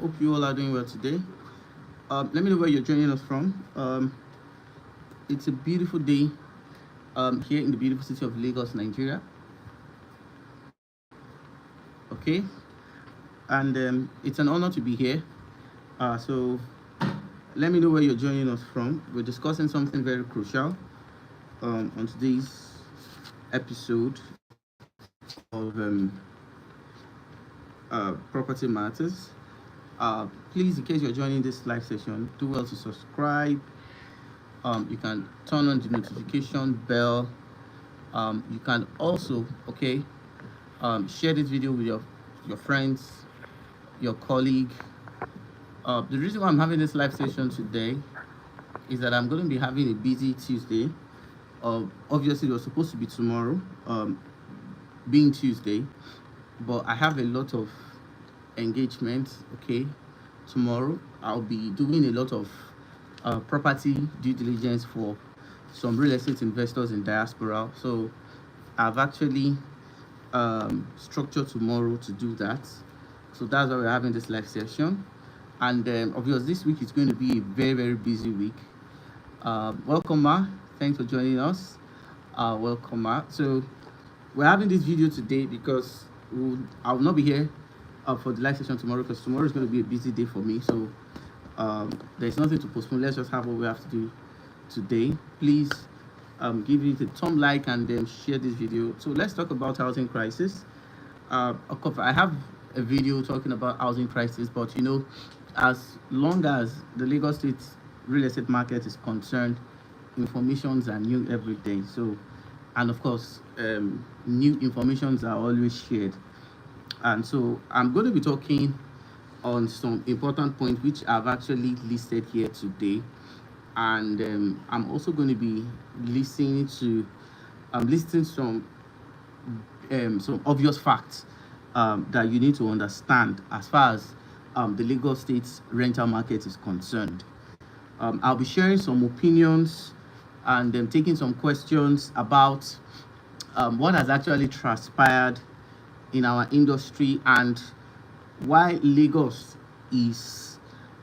Hope you all are doing well today. Let me know where you're joining us from. It's a beautiful day here in the beautiful city of Lagos, Nigeria. Okay, and it's an honor to be here. So let me know where you're joining us from. We're discussing something very crucial on today's episode of property matters. Please, in case you're joining this live session, do well to subscribe. You can turn on the notification bell. You can also, share this video with your friends, your colleague. The reason why I'm having this live session today is that I'm going to be having a busy Tuesday. Obviously, it was supposed to be tomorrow, being Tuesday, but I have a lot of engagements. Tomorrow I'll be doing a lot of property due diligence for some real estate investors in diaspora. So I've actually structured tomorrow to do that. So that's why we're having this live session. And obviously this week is going to be a very, very busy week. Welcome, Ma. Thanks for joining us. Welcome, Ma. So we're having this video today because I will not be here for the live session tomorrow, because tomorrow is going to be a busy day for me. So there's nothing to postpone. Let's just have what we have to do today. Please give it a thumb like and then share this video. So let's talk about housing crisis. Of course, I have a video talking about housing crisis, but as long as the Lagos State real estate market is concerned, informations are new every day. So, and of course, new informations are always shared. And so I'm going to be talking on some important points which I've actually listed here today. And I'm also going to be listing some obvious facts that you need to understand as far as the Lagos State's rental market is concerned. I'll be sharing some opinions and taking some questions about what has actually transpired in our industry and why Lagos is,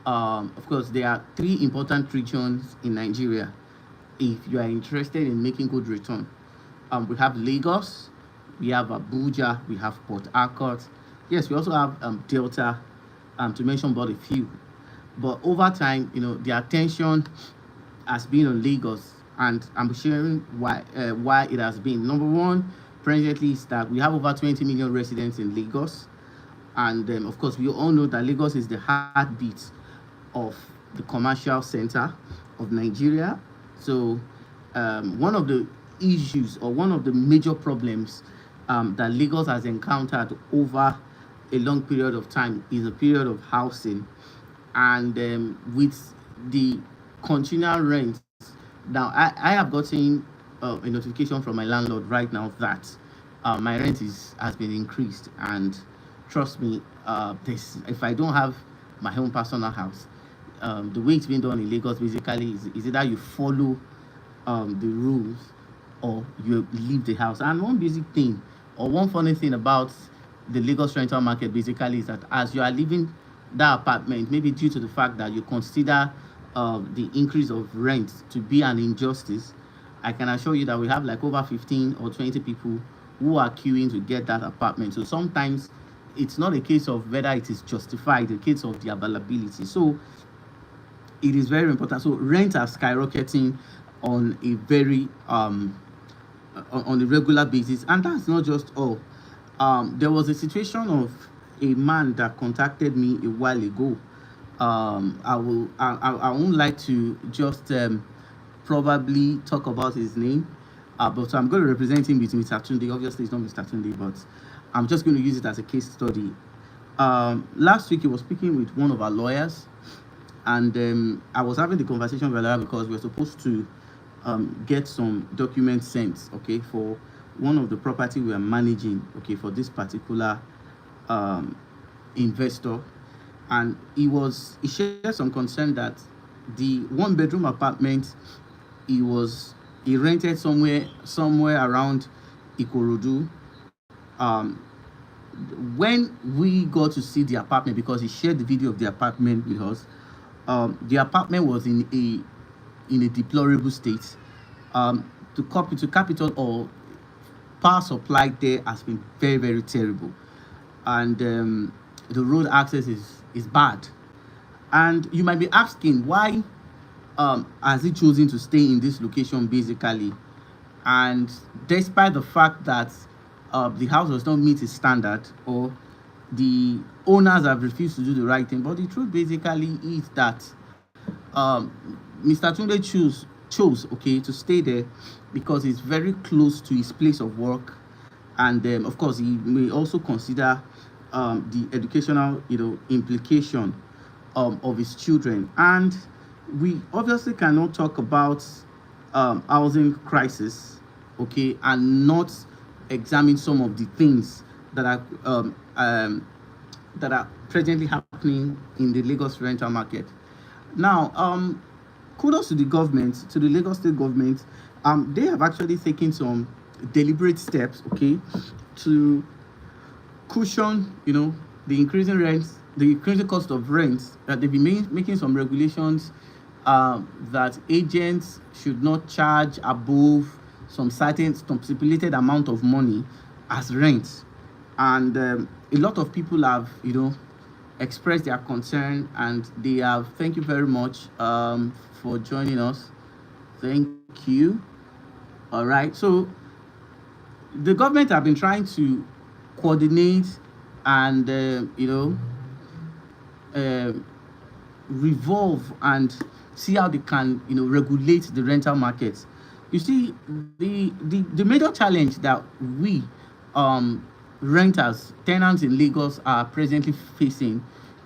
of course, there are three important regions in Nigeria if you are interested in making good return. We have Lagos, we have Abuja, we have Port Harcourt. Yes, we also have Delta, to mention but a few. But over time, the attention has been on Lagos, and I'm sharing why it has been. Number one, presently, is that we have over 20 million residents in Lagos, and of course, we all know that Lagos is the heartbeat of the commercial center of Nigeria. So, one of the issues or one of the major problems that Lagos has encountered over a long period of time is a period of housing, and with the continual rent. Now, I have gotten a notification from my landlord right now that my rent has been increased, and trust me, if I don't have my own personal house, the way it's been done in Lagos basically is either you follow the rules or you leave the house. And one basic thing or one funny thing about the Lagos rental market basically is that as you are leaving that apartment, maybe due to the fact that you consider the increase of rent to be an injustice, I can assure you that we have like over 15 or 20 people who are queuing to get that apartment. So sometimes it's not a case of whether it is justified, a case of the availability. So it is very important. So rents are skyrocketing on a very on a regular basis, and that's not just all. There was a situation of a man that contacted me a while ago. I won't like to just probably talk about his name, but I'm going to represent him with Mr. Tunde. Obviously, it's not Mr. Tunde, but I'm just going to use it as a case study. Last week, he was speaking with one of our lawyers, and I was having the conversation with her because we're supposed to get some documents sent, for one of the property we are managing, for this particular investor. And he shared some concern that the one bedroom apartment he rented somewhere around Ikorodu. when we got to see the apartment, because he shared the video of the apartment with us, the apartment was in a deplorable state. To capital or power supply there has been very, very terrible, and the road access is bad. And you might be asking why has he chosen to stay in this location basically, and despite the fact that the house does not meet his standard, or the owners have refused to do the right thing. But the truth basically is that Mr. Tunde chose okay to stay there because it's very close to his place of work, and of course he may also consider the educational implication of his children. And we obviously cannot talk about housing crisis, okay, and not examine some of the things that are presently happening in the Lagos rental market. Now, kudos to the government, to the Lagos State government. They have actually taken some deliberate steps, okay, to cushion, the increasing rents, the increasing cost of rents. That they've been making some regulations that agents should not charge above some certain stipulated amount of money as rent. And a lot of people have, expressed their concern, and they have. Thank you very much for joining us. Thank you. All right. So the government have been trying to coordinate and revolve and see how they can regulate the rental market. You see, the major challenge that we renters, tenants in Lagos are presently facing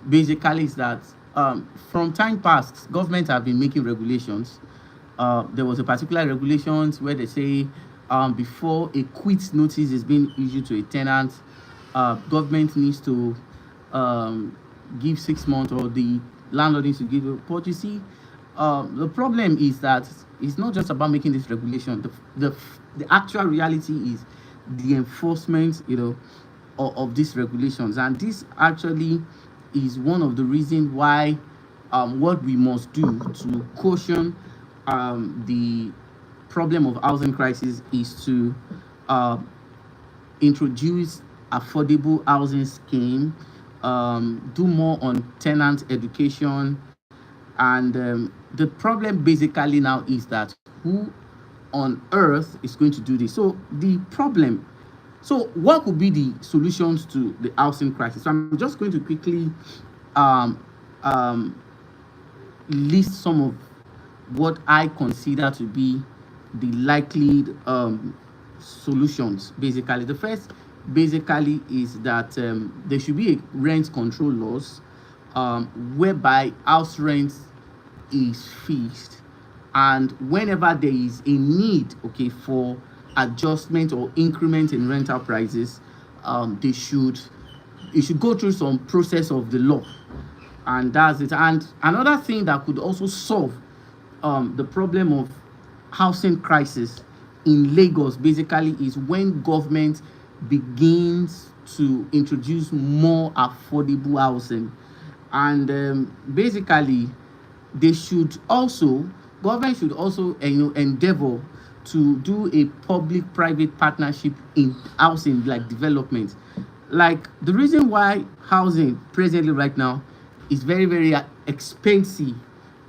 basically is that from time past, government have been making regulations. There was a particular regulations where they say before a quit notice is being issued to a tenant, government needs to give 6 months, or the landlord needs to give it. But you see, the problem is that it's not just about making this regulation. The actual reality is the enforcement, of these regulations, and this actually is one of the reasons why what we must do to caution the problem of housing crisis is to introduce affordable housing scheme, do more on tenant education. And the problem basically now is that who on earth is going to do this? So what could be the solutions to the housing crisis? So I'm just going to quickly um, um, list some of what I consider to be the likely solutions. Basically, the first basically is that there should be a rent control laws whereby house rent is fixed, and whenever there is a need, okay, for adjustment or increment in rental prices, they should it should go through some process of the law, and that's it. And another thing that could also solve the problem of housing crisis in Lagos basically is when government begins to introduce more affordable housing. And basically they should also government should also endeavor to do a public private partnership in housing like development. Like the reason why housing presently right now is very, very expensive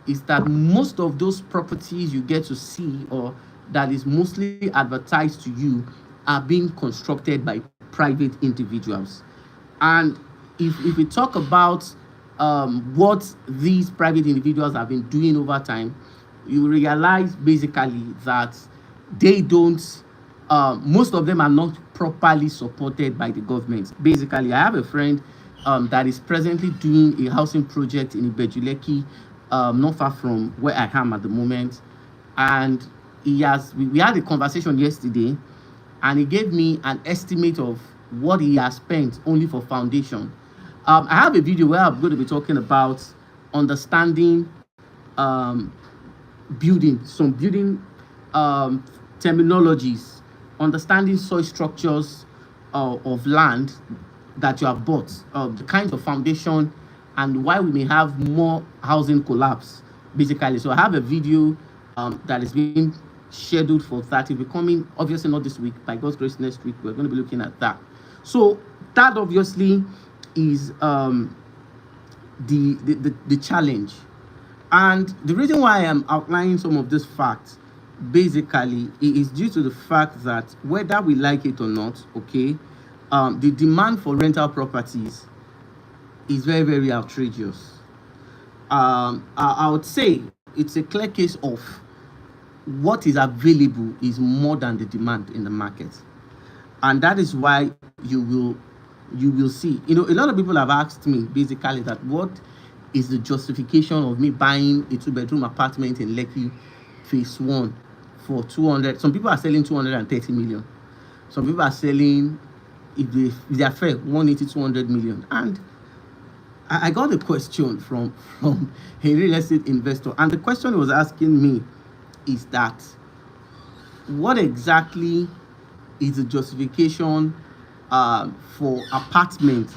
is that most of those properties you get to see, or that is mostly advertised to you, are being constructed by private individuals. And if we talk about what these private individuals have been doing over time, you realize basically that they don't most of them are not properly supported by the government. Basically, I have a friend that is presently doing a housing project in Ibejuleki, not far from where I am at the moment. And we had a conversation yesterday, and he gave me an estimate of what he has spent only for foundation. I have a video where I'm going to be talking about understanding some building terminologies, understanding soil structures of land that you have bought, the kinds of foundation, and why we may have more housing collapse, basically. So I have a video that is being scheduled for that. It will be coming, obviously not this week, by God's grace next week. We're going to be looking at that. So that obviously is the challenge. And the reason why I am outlining some of these facts basically is due to the fact that whether we like it or not, okay, the demand for rental properties is very, very outrageous. I would say it's a clear case of what is available is more than the demand in the market, and that is why you will see, a lot of people have asked me basically that what is the justification of me buying a 2-bedroom apartment in Lekki phase 1 for 200. Some people are selling 230 million. Some people are selling, if they are fair, 180, 200 million. And I got a question from a real estate investor, and the question he was asking me is that what exactly is the justification for apartments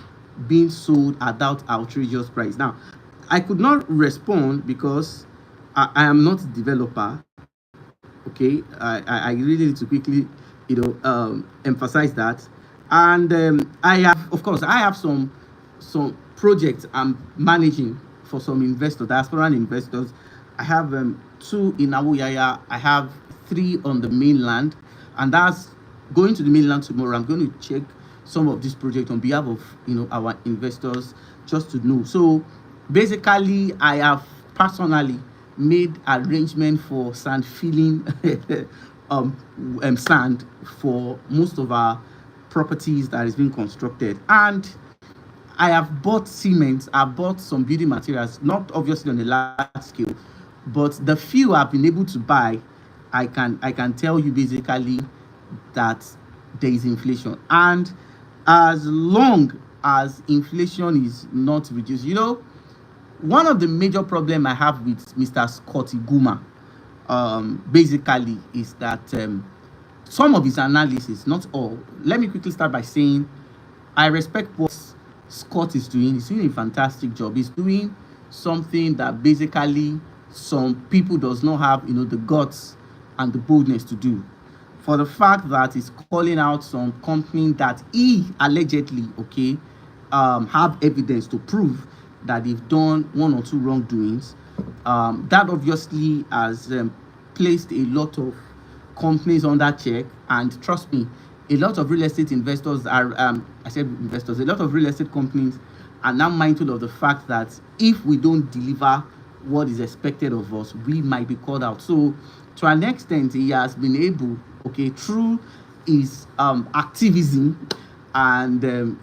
being sold at that outrageous price? Now, I could not respond because I am not a developer. Okay, I really need to quickly, emphasize that. And I have some projects I'm managing for some investors, diaspora investors. I have 2 in Awuyaya. I have 3 on the mainland, and that's going to the mainland tomorrow. I'm going to check some of this project on behalf of our investors, just to know. So basically, I have personally made arrangement for sand filling sand for most of our properties that is being constructed. And I have bought cement, I've bought some building materials, not obviously on a large scale, but the few I've been able to buy, I can tell you basically that there is inflation. And as long as inflation is not reduced, one of the major problem I have with Mr. Scotty Guma basically is that some of his analysis, not all. Let me quickly start by saying I respect what Scott is doing. He's doing a fantastic job. He's doing something that basically some people does not have, the guts and the boldness to do. For the fact that he's calling out some company that he allegedly, have evidence to prove that they've done 1 or 2 wrongdoings. That obviously has placed a lot of companies under check, and trust me, a lot of real estate investors are a lot of real estate companies are now mindful of the fact that if we don't deliver what is expected of us, we might be called out. So to an extent, he has been able, through his activism and a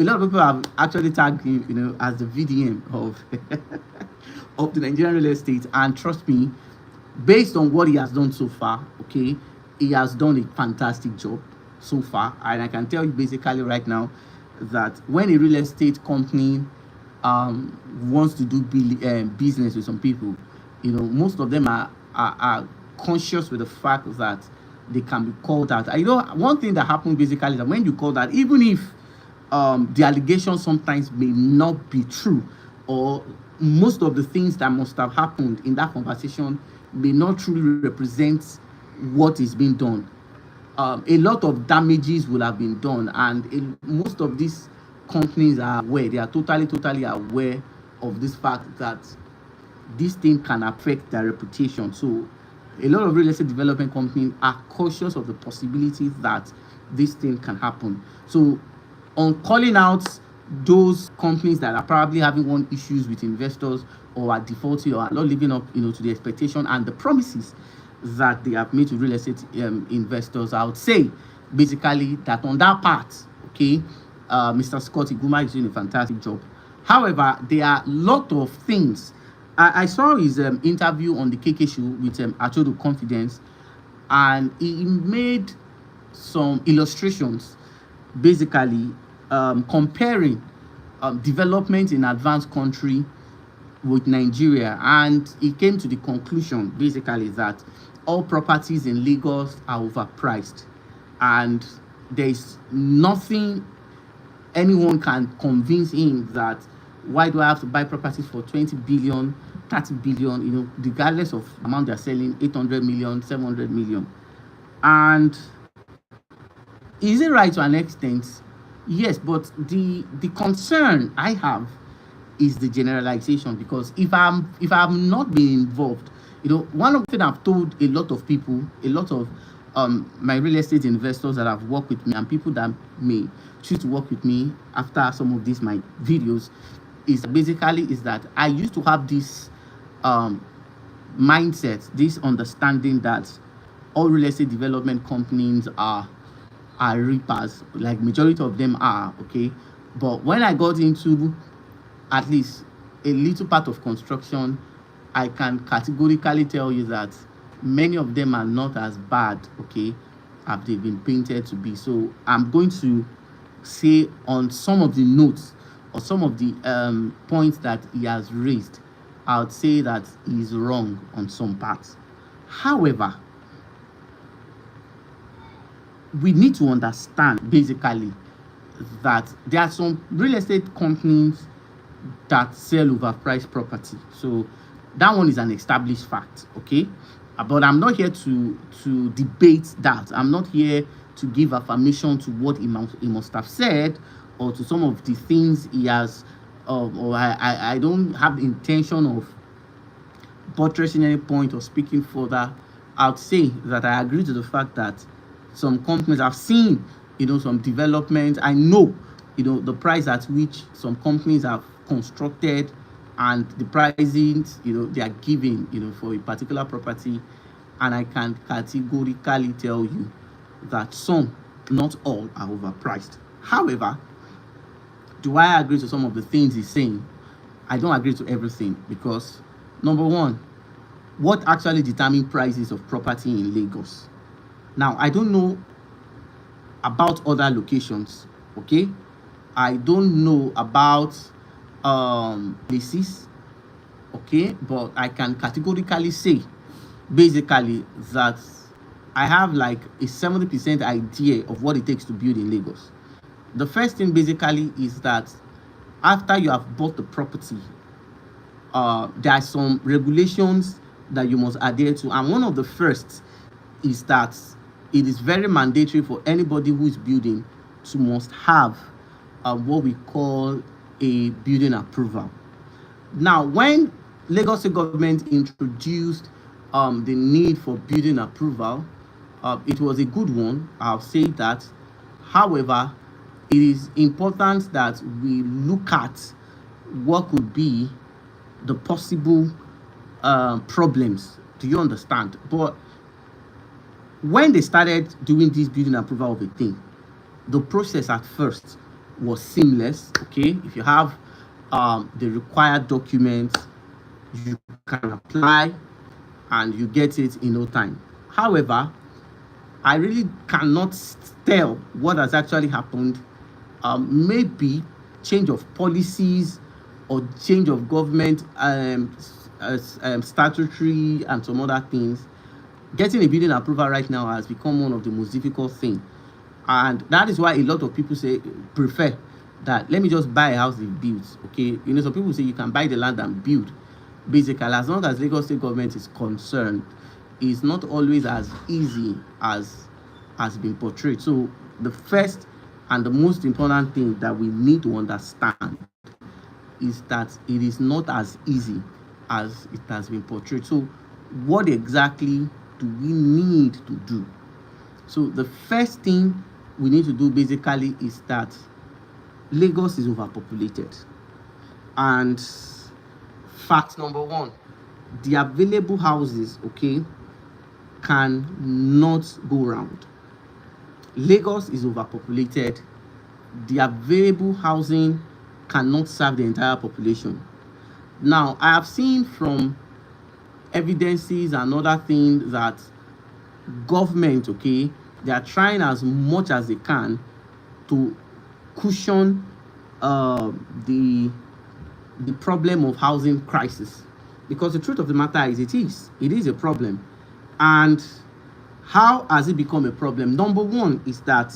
lot of people have actually tagged him, as the VDM of of the Nigerian real estate. And trust me, based on what he has done so far, he has done a fantastic job so far. And I can tell you basically right now that when a real estate company wants to do business with some people, most of them are conscious with the fact that they can be called out. One thing that happens basically is that when you call that, even if the allegations sometimes may not be true, or most of the things that must have happened in that conversation may not truly represent what is being done. A lot of damages will have been done, and most of these companies are aware. They are totally aware of this fact that this thing can affect their reputation. So a lot of real estate development companies are cautious of the possibility that this thing can happen. So on calling out those companies that are probably having one issues with investors, or are defaulting, or are not living up to the expectation and the promises that they have made to real estate investors, I would say basically that on that part, Mr. Scotty Guma is doing a fantastic job. However, there are a lot of things. I saw his interview on the KK show with Achodo Confidence, and he made some illustrations basically comparing development in advanced country with Nigeria, and he came to the conclusion basically that all properties in Lagos are overpriced, and there is nothing anyone can convince him that why do I have to buy properties for 20 billion, 30 billion, regardless of amount they're selling, 800 million, 700 million. And is it right to an extent? Yes, but the concern I have is the generalization, because if I'm not being involved, one of the things I've told a lot of people, a lot of my real estate investors that have worked with me, and people that may choose to work with me after some of these my videos, is that I used to have this mindset, this understanding that all real estate development companies are reapers, like majority of them are, okay. But when I got into at least a little part of construction, I can categorically tell you that many of them are not as bad, okay, as they've been painted to be. So I'm going to say on some of the notes or some of the points that he has raised, I would say that he's wrong on some parts. However, we need to understand basically that there are some real estate companies that sell overpriced property. So that one is an established fact, okay? But I'm not here to debate that. I'm not here to give affirmation to what he must have said, or to some of the things he has, or I don't have the intention of buttressing any point or speaking further. I'd say that I agree to the fact that some companies, I've seen, some development. I know, the price at which some companies have constructed and the pricing, they are giving, for a particular property. And I can categorically tell you that some, not all, are overpriced. However, do I agree to some of the things he's saying? I don't agree to everything, because number one, what actually determines prices of property in Lagos? Now, I don't know about other locations, okay? I don't know about places, okay? But I can categorically say, basically, that I have like a 70% idea of what it takes to build in Lagos. The first thing basically is that after you have bought the property, there are some regulations that you must adhere to, and one of the first is that it is very mandatory for anybody who is building to must have what we call a building approval. Now, when Lagos State government introduced the need for building approval, it was a good one, I'll say that. However, it is important that we look at what could be the possible problems. Do you understand? But when they started doing this building approval of a thing, the process at first was seamless, okay? If you have the required documents, you can apply and you get it in no time. However, I really cannot tell what has actually happened. Maybe change of policies or change of government statutory and some other things. Getting a building approval right now has become one of the most difficult things, and that is why a lot of people prefer that let me just buy a house and build. Okay, some people say you can buy the land and build. Basically, as long as Lagos State government is concerned, it's not always as easy as has been portrayed. So the first and the most important thing that we need to understand is that it is not as easy as it has been portrayed. So what exactly do we need to do? So the first thing we need to do basically is that Lagos is overpopulated. And fact number one, the available houses, okay, cannot go round. Lagos is overpopulated. The available housing cannot serve the entire population. Now, I have seen from evidences and other things that government, okay, they are trying as much as they can to cushion the problem of housing crisis, because the truth of the matter is it is a problem. And how has it become a problem? Number one is that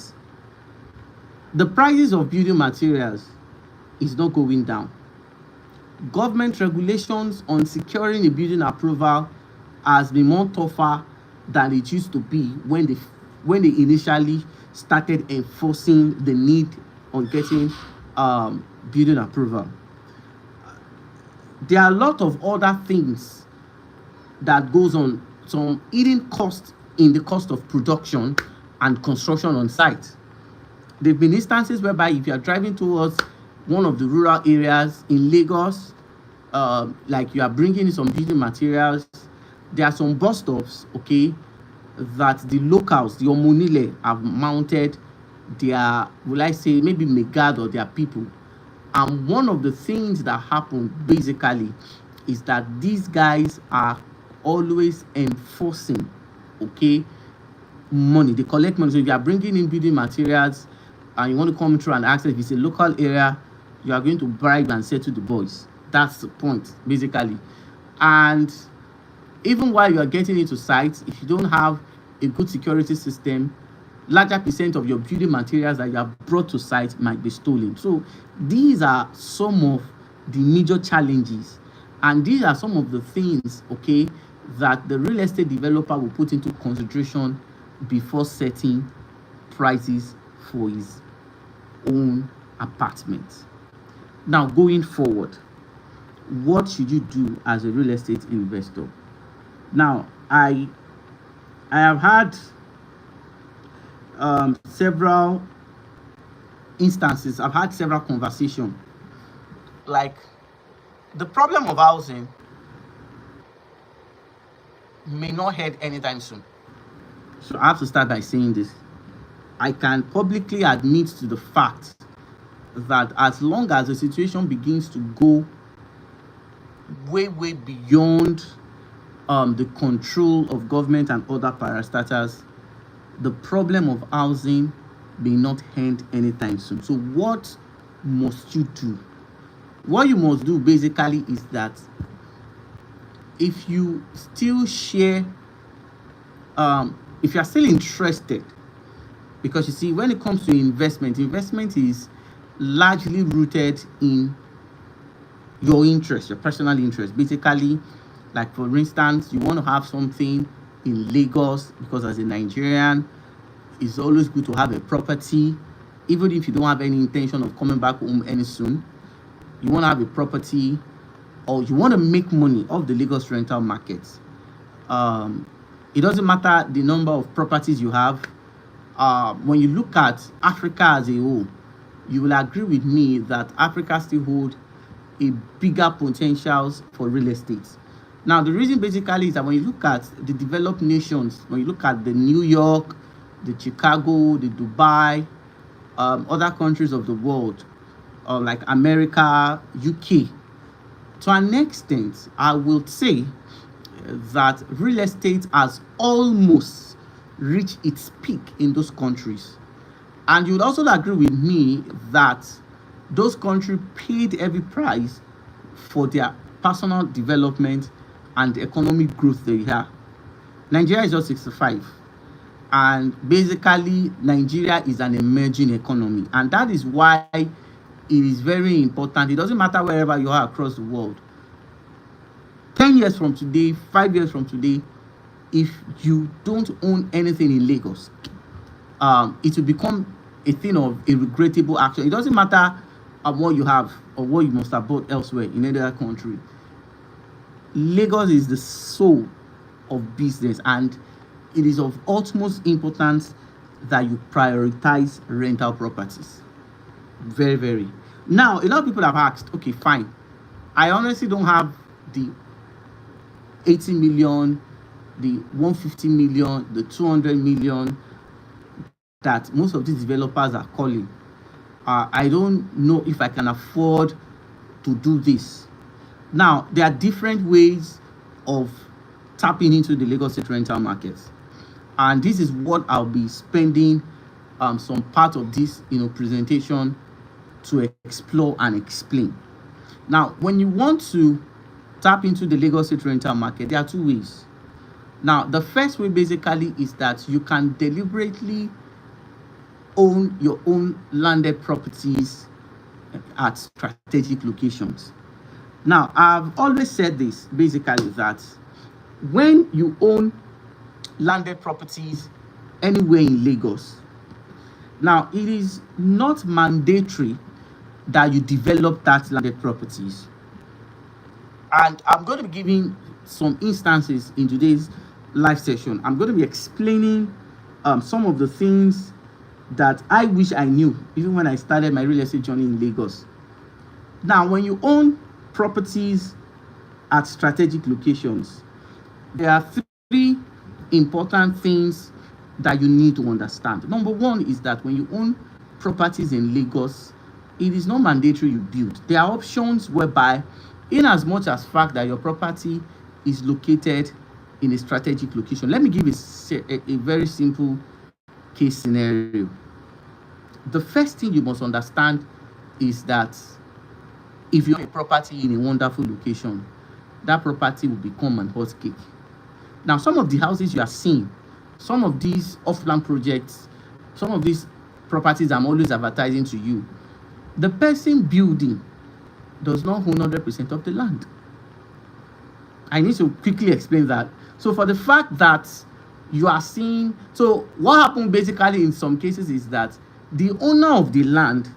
The prices of building materials is not going down. Government regulations on securing a building approval has been more tougher than it used to be when they initially started enforcing the need on getting building approval. There are a lot of other things that goes on, some hidden cost in the cost of production and construction on site. There have been instances whereby if you are driving towards one of the rural areas in Lagos, like you are bringing in some building materials, there are some bus stops, okay, that the locals, the Omonile, have mounted their, will I say, maybe Megad or their people. And one of the things that happen basically is that these guys are always enforcing, okay, money. They collect money. So if you are bringing in building materials and you want to come through and access, if it's a local area, you are going to bribe and settle the boys. That's the point, basically. And even while you are getting into sites, if you don't have a good security system, larger percent of your building materials that you have brought to site might be stolen. So these are some of the major challenges, and these are some of the things, okay, that the real estate developer will put into consideration before setting prices for his own apartment. Now, going forward, what should you do as a real estate investor? Now, I have had several instances, I've had several conversations. Like, the problem of housing may not end anytime soon. So I have to start by saying this. I can publicly admit to the fact that as long as the situation begins to go way beyond the control of government and other parastatals, the problem of housing may not end anytime soon. So what must you do? What you must do basically is that if you still share, if you are still interested, because you see, when it comes to investment is largely rooted in your interest, your personal interest. Basically, like for instance, you want to have something in Lagos because as a Nigerian, it's always good to have a property, even if you don't have any intention of coming back home any soon. You want to have a property, or you want to make money off the Lagos rental market. It doesn't matter the number of properties you have. When you look at Africa as a whole, you will agree with me that Africa still holds a bigger potentials for real estate. Now, the reason basically is that when you look at the developed nations, when you look at the New York, the Chicago, the Dubai, other countries of the world, like America, UK, to an extent, I will say that real estate has almost reached its peak in those countries. And you would also agree with me that those countries paid every price for their personal development and the economic growth they have. Nigeria is just 65. And basically, Nigeria is an emerging economy. And that is why it is very important. It doesn't matter wherever you are across the world. 10 years from today, 5 years from today, if you don't own anything in Lagos, it will become a thing of a regrettable action. It doesn't matter what you have or what you must have bought elsewhere in any other country. Lagos is the soul of business, and it is of utmost importance that you prioritize rental properties. Very. Now, a lot of people have asked, okay, fine, I honestly don't have the 80 million, the 150 million, the 200 million that most of these developers are calling. I don't know if I can afford to do this. Now, there are different ways of tapping into the Lagos State rental market, and this is what I'll be spending some part of this presentation to explore and explain. Now, when you want to tap into the Lagos State rental market, there are two ways. Now, the first way basically is that you can deliberately own your own landed properties at strategic locations. Now, I've always said this basically that when you own landed properties anywhere in Lagos, now it is not mandatory that you develop that landed properties. And I'm going to be giving some instances in today's live session. I'm going to be explaining some of the things that I wish I knew even when I started my real estate journey in Lagos. Now, when you own properties at strategic locations, there are three important things that you need to understand. Number one is that when you own properties in Lagos, it is not mandatory you build. There are options whereby, in as much as fact that your property is located in a strategic location. Let me give a very simple case scenario. The first thing you must understand is that if you have a property in a wonderful location, that property will become an hot cake. Now, some of the houses you are seeing, some of these off-land projects, some of these properties I'm always advertising to you, the person building does not own 100% of the land. I need to quickly explain that. So for the fact that you are seeing, so what happened basically in some cases is that the owner of the land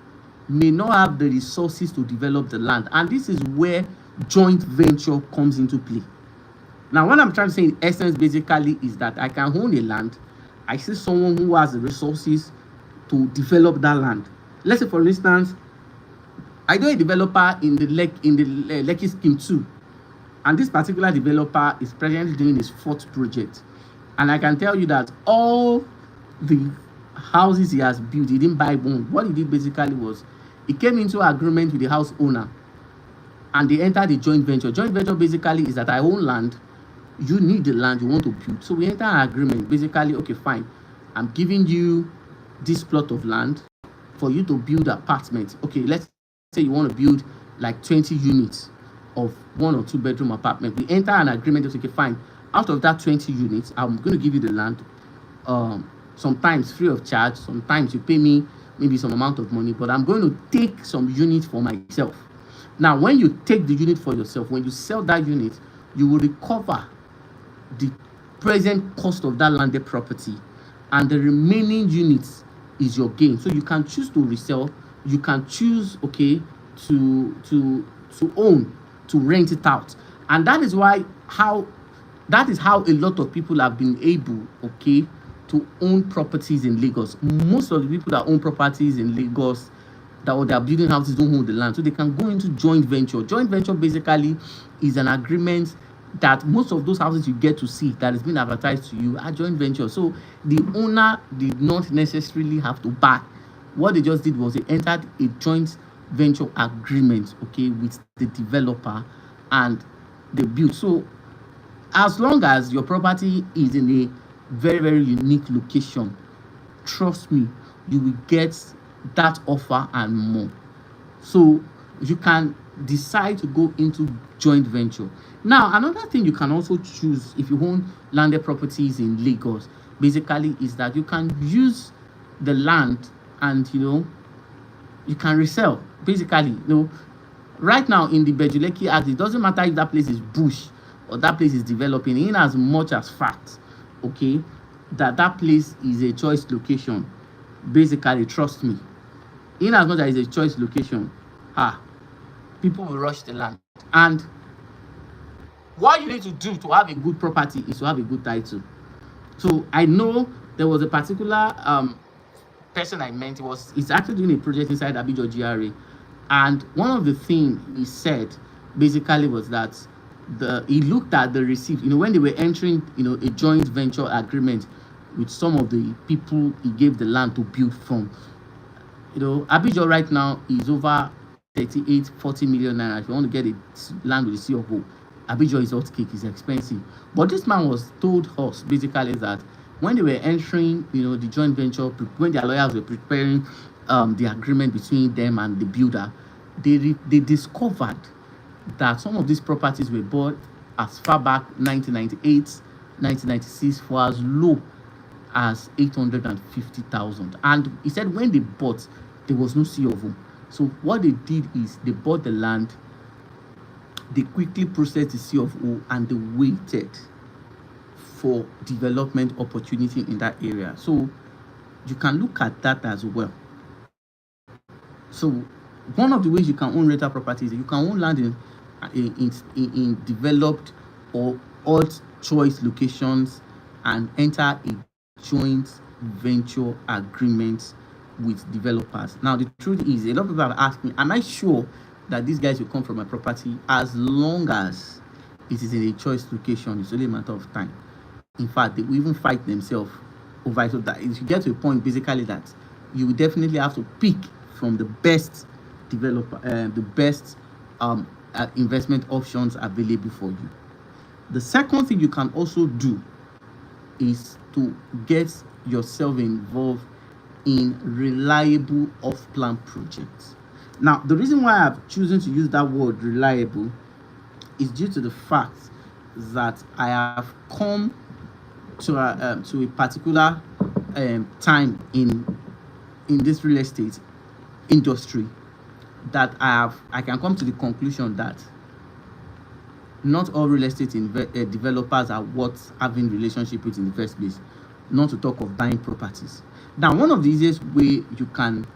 may not have the resources to develop the land, and this is where joint venture comes into play. Now, what I'm trying to say in essence basically is that I can own a land. I see someone who has the resources to develop that land. Let's say, for instance, I know a developer in the Lekki scheme 2, and this particular developer is presently doing his 4th project. And I can tell you that all the houses he has built, he didn't buy one. What he did basically was he came into agreement with the house owner, and they entered a joint venture. Joint venture basically is that I own land, you need the land, you want to build. So we enter an agreement. Basically, okay, fine, I'm giving you this plot of land for you to build apartments. Okay, let's say you want to build like 20 units of 1 or 2 bedroom apartment. We enter an agreement. Okay, fine, out of that 20 units, I'm going to give you the land, sometimes free of charge, sometimes you pay me maybe some amount of money, but I'm going to take some units for myself. Now, when you take the unit for yourself, when you sell that unit, you will recover the present cost of that landed property, and the remaining units is your gain. So you can choose to resell, you can choose, okay, to own, to rent it out. And that is how a lot of people have been able, okay, to own properties in Lagos. Most of the people that own properties in Lagos, that they are building houses, don't own the land, so they can go into joint venture. Joint venture basically is an agreement that most of those houses you get to see that is being advertised to you are joint venture. So the owner did not necessarily have to buy. What they just did was they entered a joint venture agreement, okay, with the developer, and they built. So as long as your property is in a very, very unique location, trust me, you will get that offer and more. So you can decide to go into joint venture. Now, another thing you can also choose if you own landed properties in Lagos basically is that you can use the land and you can resell. Basically, right now in the Bejuleki Act, it doesn't matter if that place is bush or that place is developing, in as much as fact, okay, that place is a choice location. Basically, trust me, in as much as it's a choice location, people will rush the land. And what you need to do to have a good property is to have a good title. So I know there was a particular person I met. He's actually doing a project inside Abidjan GRA, and one of the things he said basically was that he looked at the receipt, when they were entering a joint venture agreement with some of the people he gave the land to build from. Abidjan right now is over 38-40 million naira. If you want to get a land with a C of O, Abidjan is hot cake, is expensive. But this man was told us basically that when they were entering, the joint venture, when their lawyers were preparing the agreement between them and the builder, they discovered that some of these properties were bought as far back 1998, 1996 for as low as 850,000. And he said when they bought, there was no C of O. So what they did is they bought the land, they quickly processed the C of O, and they waited for development opportunity in that area. So you can look at that as well. So one of the ways you can own rental properties, you can own land in developed or odd choice locations and enter a joint venture agreement with developers. Now the truth is, a lot of people have asked me, am I sure that these guys will come from my property? As long as it is in a choice location, it's only a matter of time. In fact, they will even fight themselves over it. So that if you get to a point basically that you will definitely have to pick from the best developer, the best investment options available for you. The second thing you can also do is to get yourself involved in reliable off-plan projects. Now, the reason why I've chosen to use that word reliable is due to the fact that I have come to a particular time in this real estate industry that I can come to the conclusion that not all real estate developers are worth having relationship with in the first place, not to talk of buying properties. Now, one of the easiest way you can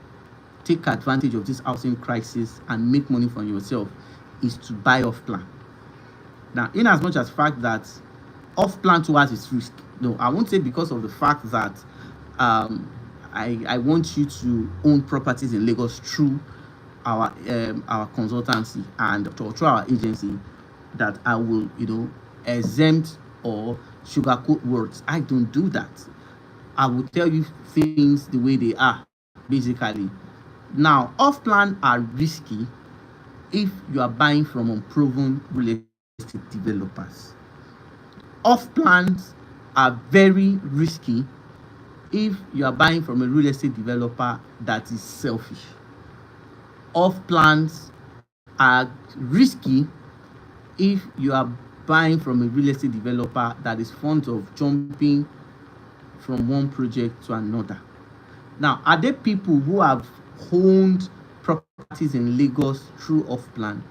take advantage of this housing crisis and make money for yourself is to buy off plan. Now, in as much as fact that off plan to us is risk, no, I won't say because of the fact that I want you to own properties in Lagos through our consultancy and through our agency that I will exempt or sugarcoat words. I don't do that. I will tell you things the way they are, basically. Now, off plan are risky if you are buying from unproven real estate developers. Off plans are very risky if you are buying from a real estate developer that is selfish. Off plans are risky if you are buying from a real estate developer that is fond of jumping from one project to another. Now, are there people who have owned properties in Lagos through off plan?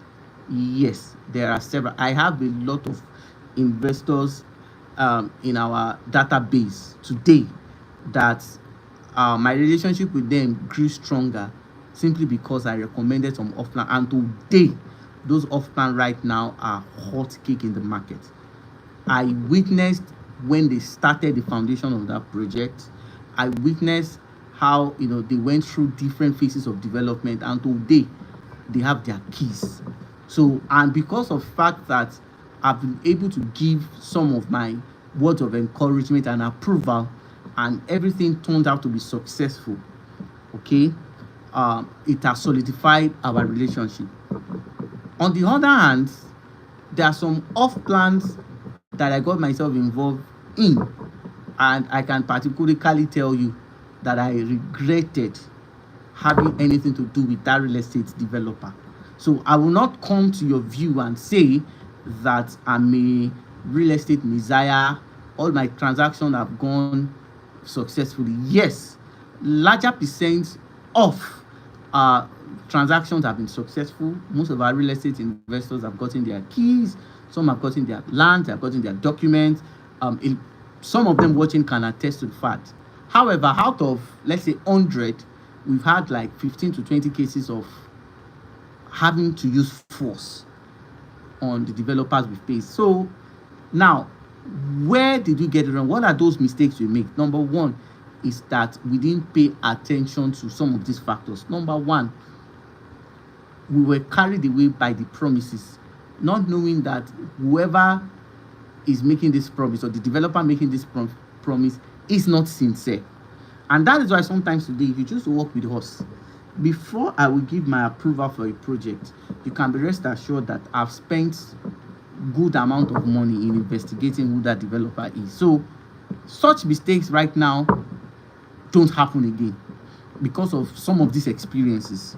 Yes, there are several. I have a lot of investors in our database today that my relationship with them grew stronger simply because I recommended some off plan, and today those off plan right now are hot cake in the market. I witnessed when they started the foundation of that project. I witnessed how they went through different phases of development, and today they have their keys. So, and because of fact that I've been able to give some of my words of encouragement and approval, and everything turned out to be successful, okay, it has solidified our relationship. On the other hand, there are some off plans that I got myself involved in, and I can particularly tell you that I regretted having anything to do with that real estate developer. So I will not come to your view and say that I'm a real estate messiah. All my transactions have gone successfully. Yes, larger percent of transactions have been successful. Most of our real estate investors have gotten their keys. Some have gotten their land. They have gotten their documents. Some of them watching can attest to the fact. However, out of, let's say, 100, we've had like 15 to 20 cases of having to use force on the developers we face. So now, where did we get it wrong? What are those mistakes we make? Number one is that we didn't pay attention to some of these factors. Number one, we were carried away by the promises, not knowing that whoever is making this promise or the developer making this promise is not sincere. And that is why sometimes today, if you choose to work with us, before I will give my approval for a project, you can be rest assured that I've spent good amount of money in investigating who that developer is. So such mistakes right now don't happen again because of some of these experiences.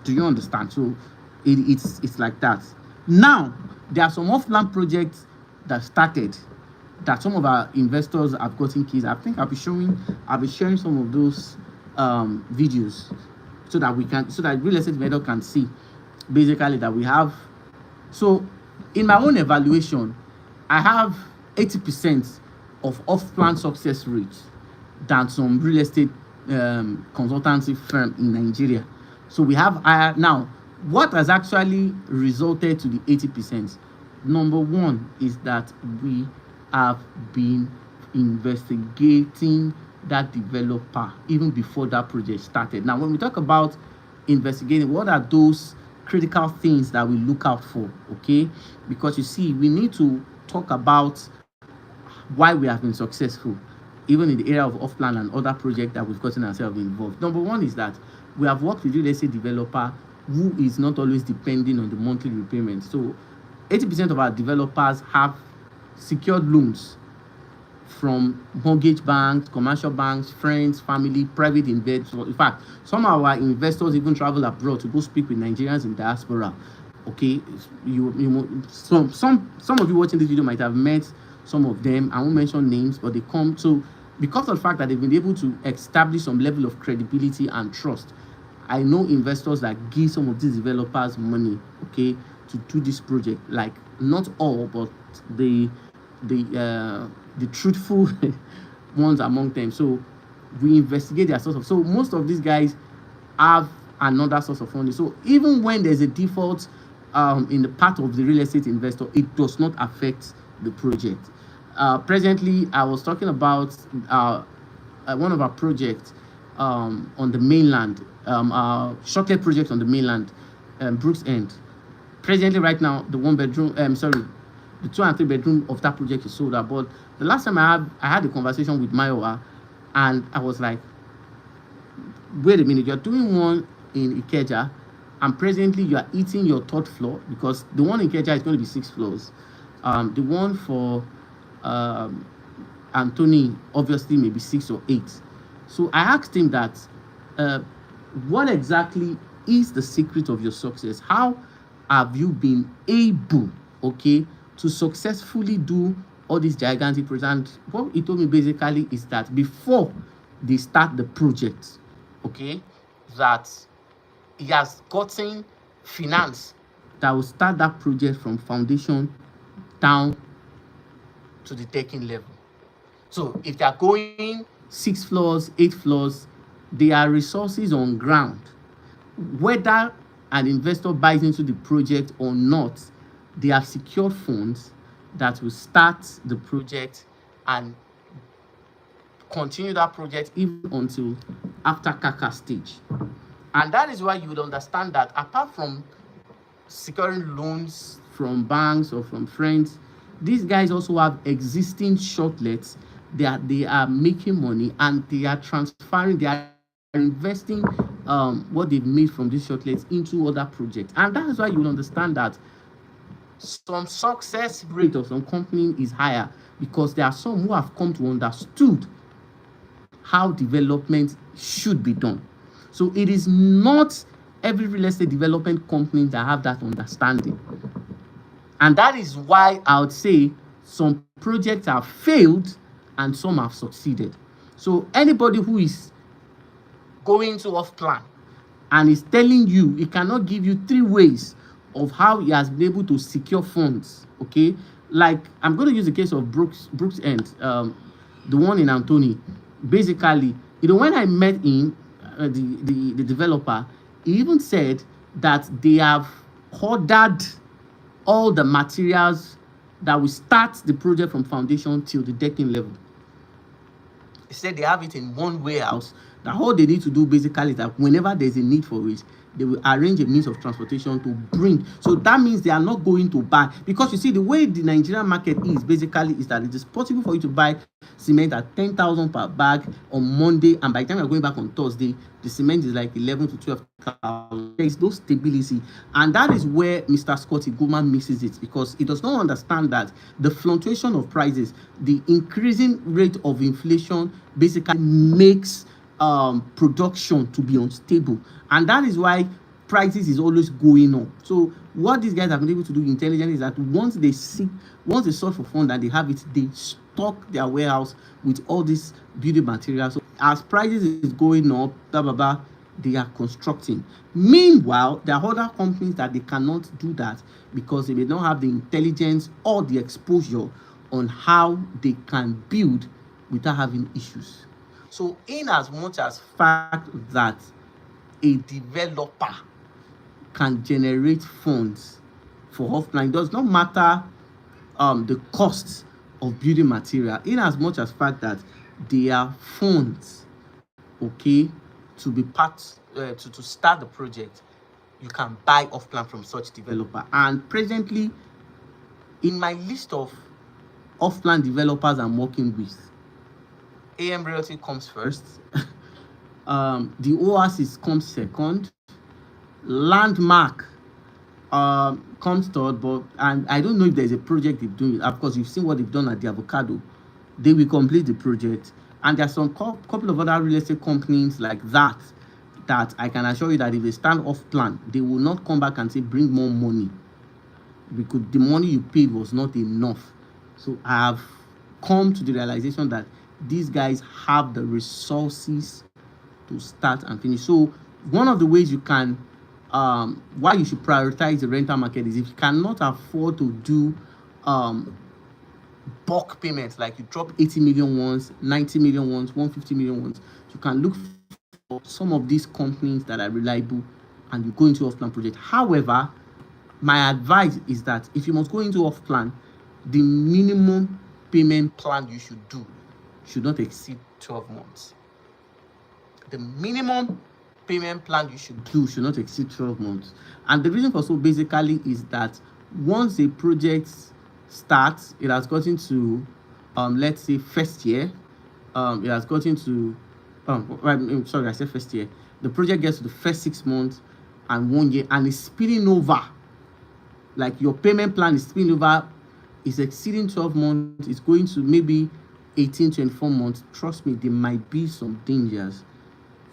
Do you understand? So it's like that. Now, there are some off-land projects that started that some of our investors have gotten keys. I think I'll be sharing some of those videos so that real estate investor can see basically that we have. So in my own evaluation, I have 80% of off-plan success rates than some real estate consultancy firm in Nigeria. So we have now. What has actually resulted to the 80%? Number one is that we have been investigating that developer even before that project started. Now, when we talk about investigating, what are those critical things that we look out for? Okay, because you see, we need to talk about why we have been successful, even in the area of off-plan and other projects that we've gotten ourselves involved. Number one is that we have worked with real estate developer who is not always depending on the monthly repayment. So 80% of our developers have secured loans from mortgage banks, commercial banks, friends, family, private investors. In fact, some of our investors even travel abroad to go speak with Nigerians in diaspora. Okay, some of you watching this video might have met some of them. I won't mention names, but they come. So because of the fact that they've been able to establish some level of credibility and trust, I know investors that give some of these developers money, okay, to do this project. Like, not all, but the truthful ones among them. So we investigate their source of. So most of these guys have another source of funding. So even when there's a default in the part of the real estate investor, it does not affect the project. Presently, I was talking about one of our projects on the mainland, shortlet project on the mainland, Brooks End. Presently, right now, the 1-bedroom, the 2 and 3 bedroom of that project is sold out. But the last time I had a conversation with Mayowa, and I was like, wait a minute, you're doing one in Ikeja, and presently you are eating your 3rd floor, because the one in Ikeja is going to be 6 floors. The one for Anthony, obviously, maybe 6 or 8. So I asked him that, what exactly is the secret of your success? How have you been able, okay, to successfully do all these gigantic projects? And what he told me basically is that before they start the project, okay, that he has gotten finance that will start that project from foundation down to the decking level. So if they are going 6 floors, 8 floors, there are resources on ground. Whether an investor buys into the project or not, they have secured funds that will start the project and continue that project even until after Kaka stage. And that is why you would understand that apart from securing loans from banks or from friends, these guys also have existing shortlets that they are making money, and they are transferring, they are investing what they've made from these shortlets into other projects. And that is why you will understand that some success rate of some company is higher, because there are some who have come to understood how development should be done. So it is not every real estate development company that have that understanding. And that is why I would say some projects have failed and some have succeeded. So anybody who is going to off plan and is telling you, he cannot give you 3 ways of how he has been able to secure funds, okay? Like, I'm going to use the case of Brooks End, the one in Anthony. Basically, you know, when I met him, the developer, he even said that they have ordered all the materials that will start the project from foundation till the decking level. He said they have it in one warehouse, that all they need to do basically is that whenever there's a need for it, they will arrange a means of transportation to bring. So that means they are not going to buy, because you see, the way the Nigerian market is basically is that it is possible for you to buy cement at 10,000 per bag on Monday, and by the time you're going back on Thursday, the cement is like 11 to 12,000. There is no stability, and that is where Mr. Scotty Goldman misses it, because he does not understand that the fluctuation of prices, the increasing rate of inflation basically makes production to be unstable. And that is why prices is always going up. So what these guys have been able to do intelligently is that once they search for fund and they have it, they stock their warehouse with all these building materials. So as prices is going up, blah blah blah, they are constructing. Meanwhile, there are other companies that they cannot do that because they may not have the intelligence or the exposure on how they can build without having issues. So in as much as fact that a developer can generate funds for off-plan, it does not matter the cost of building material, in as much as fact that there are funds, okay, to be part to start the project, you can buy off-plan from such developer. And presently, in my list of off-plan developers I'm working with, AM Realty comes first. The Oasis comes second. Landmark comes third, and I don't know if there's a project they've done. Of course, you've seen what they've done at the Avocado. They will complete the project, and there's some couple of other real estate companies like that I can assure you that if they stand off plan, they will not come back and say bring more money, because the money you paid was not enough. So I have come to the realization that these guys have the resources to start and finish. So one of the ways you can why you should prioritize the rental market is if you cannot afford to do bulk payments, like you drop 80 million once, 90 million once, 150 million once, you can look for some of these companies that are reliable and you go into off-plan project. However, my advice is that if you must go into off-plan, the minimum payment plan you should do should not exceed 12 months. The minimum payment plan you should do should not exceed 12 months. And the reason for so basically is that once a project starts, it has gotten to let's say first year, it has gotten to sorry, I said first year. The project gets to the first 6 months and 1 year, and it's spilling over. Like your payment plan is spilling over, is exceeding 12 months, it's going to maybe 18, 24 months. Trust me, there might be some dangers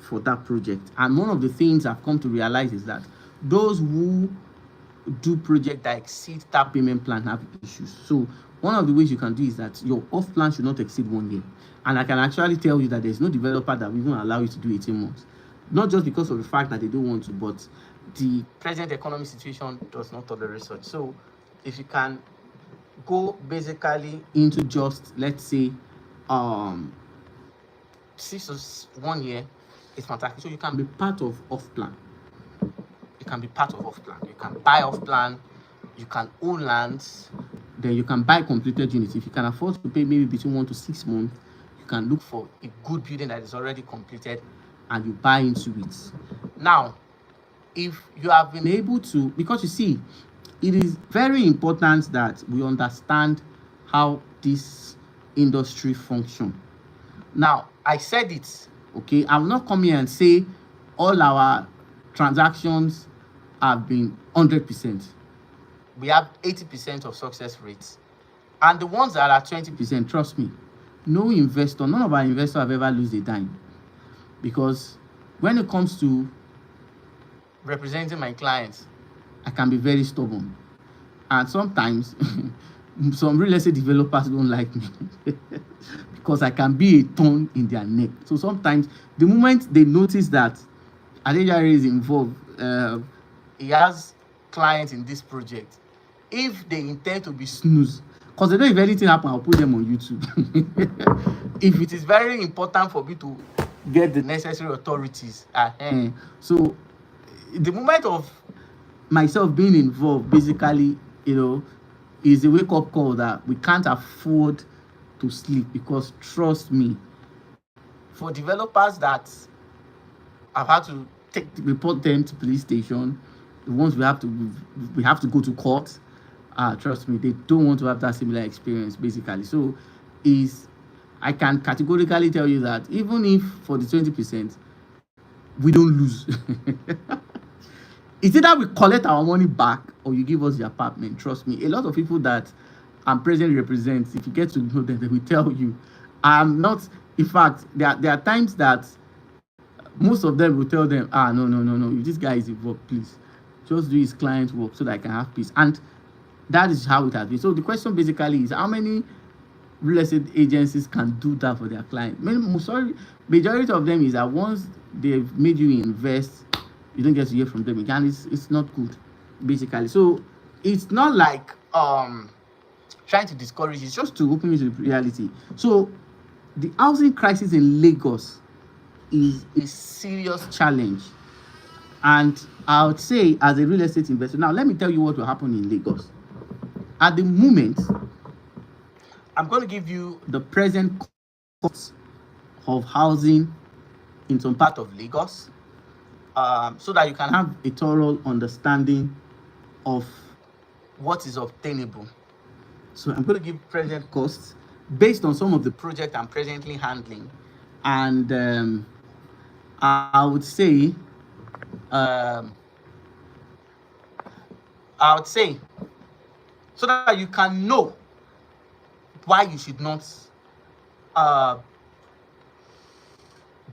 for that project. And one of the things I've come to realize is that those who do project that exceed that payment plan have issues. So one of the ways you can do is that your off plan should not exceed 1 year. And I can actually tell you that there's no developer that will even allow you to do 18 months. Not just because of the fact that they don't want to, but the present economic situation does not tolerate such. So if you can go basically into just, let's say, 6 or 1 year, it's fantastic. So you can be part of off-plan. You can be part of off-plan. You can buy off-plan. You can own lands. Then you can buy completed units. If you can afford to pay maybe between 1 to 6 months, you can look for a good building that is already completed and you buy into it. Now, if you have been able to, because you see, it is very important that we understand how this industry functions. Now, I said it, okay? I'm not coming here and say all our transactions have been 100%. We have 80% of success rates. And the ones that are 20%, trust me, no investor, none of our investors have ever lost a dime. Because when it comes to representing my clients, I can be very stubborn. And sometimes some real estate developers don't like me because I can be a thorn in their neck. So sometimes the moment they notice that Adejare is involved, he has clients in this project, if they intend to be snooze, because they know if anything happens, I'll put them on YouTube. If it is very important for me to get the necessary authorities, so the moment of myself being involved, basically, is a wake-up call that we can't afford to sleep. Because trust me, for developers that I've had to report them to police station, the ones we have to go to court, trust me, they don't want to have that similar experience, basically. So I can categorically tell you that even if for the 20%, we don't lose. It's either we collect our money back or you give us the apartment. Trust me, a lot of people that I'm presently represent, if you get to know them, they will tell you I'm not. In fact, there are times that most of them will tell them, no, if this guy is involved, please just do his client work so that I can have peace. And that is how it has been. So the question basically is, how many real estate agencies can do that for their client? Majority of them is that once they've made you invest, you don't get to hear from them again. It's not good, basically. So it's not like trying to discourage, it's just to open you to the reality. So the housing crisis in Lagos is a serious challenge. And I would say, as a real estate investor, now let me tell you what will happen in Lagos. At the moment, I'm going to give you the present cost of housing in some part of Lagos, so that you can have a thorough understanding of what is obtainable. So I'm going to give present costs based on some of the projects I'm presently handling. And I would say, so that you can know why you should not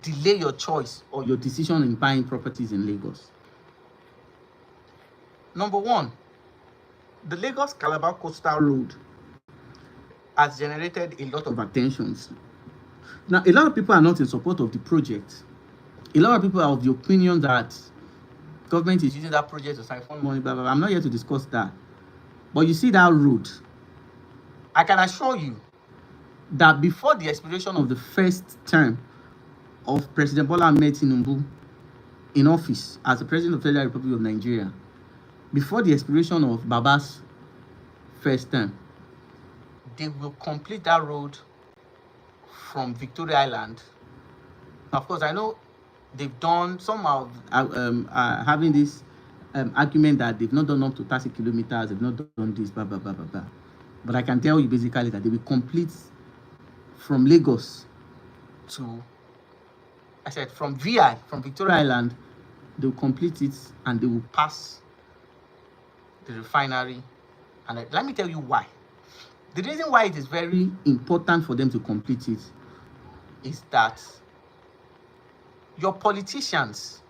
delay your choice or your decision in buying properties in Lagos. Number one, the Lagos-Calabar Coastal Road has generated a lot of attentions. Now, a lot of people are not in support of the project. A lot of people are of the opinion that government is using that project to siphon money, blah, blah, blah. I'm not here to discuss that. But you see that road, I can assure you that before the expiration of the first term of President Bola Ahmed Tinubu in office as the President of the Federal Republic of Nigeria, before the expiration of Baba's first term, they will complete that road from Victoria Island. Of course, I know they've done, some of having this argument that they've not done up to 30 kilometers, they've not done this, blah, blah, blah, blah, blah. But I can tell you basically that they will complete from Lagos to, I said, from VI, from Victoria Island, they will complete it and they will pass the refinery. And let me tell you why. The reason why it is very important for them to complete it is that your politicians,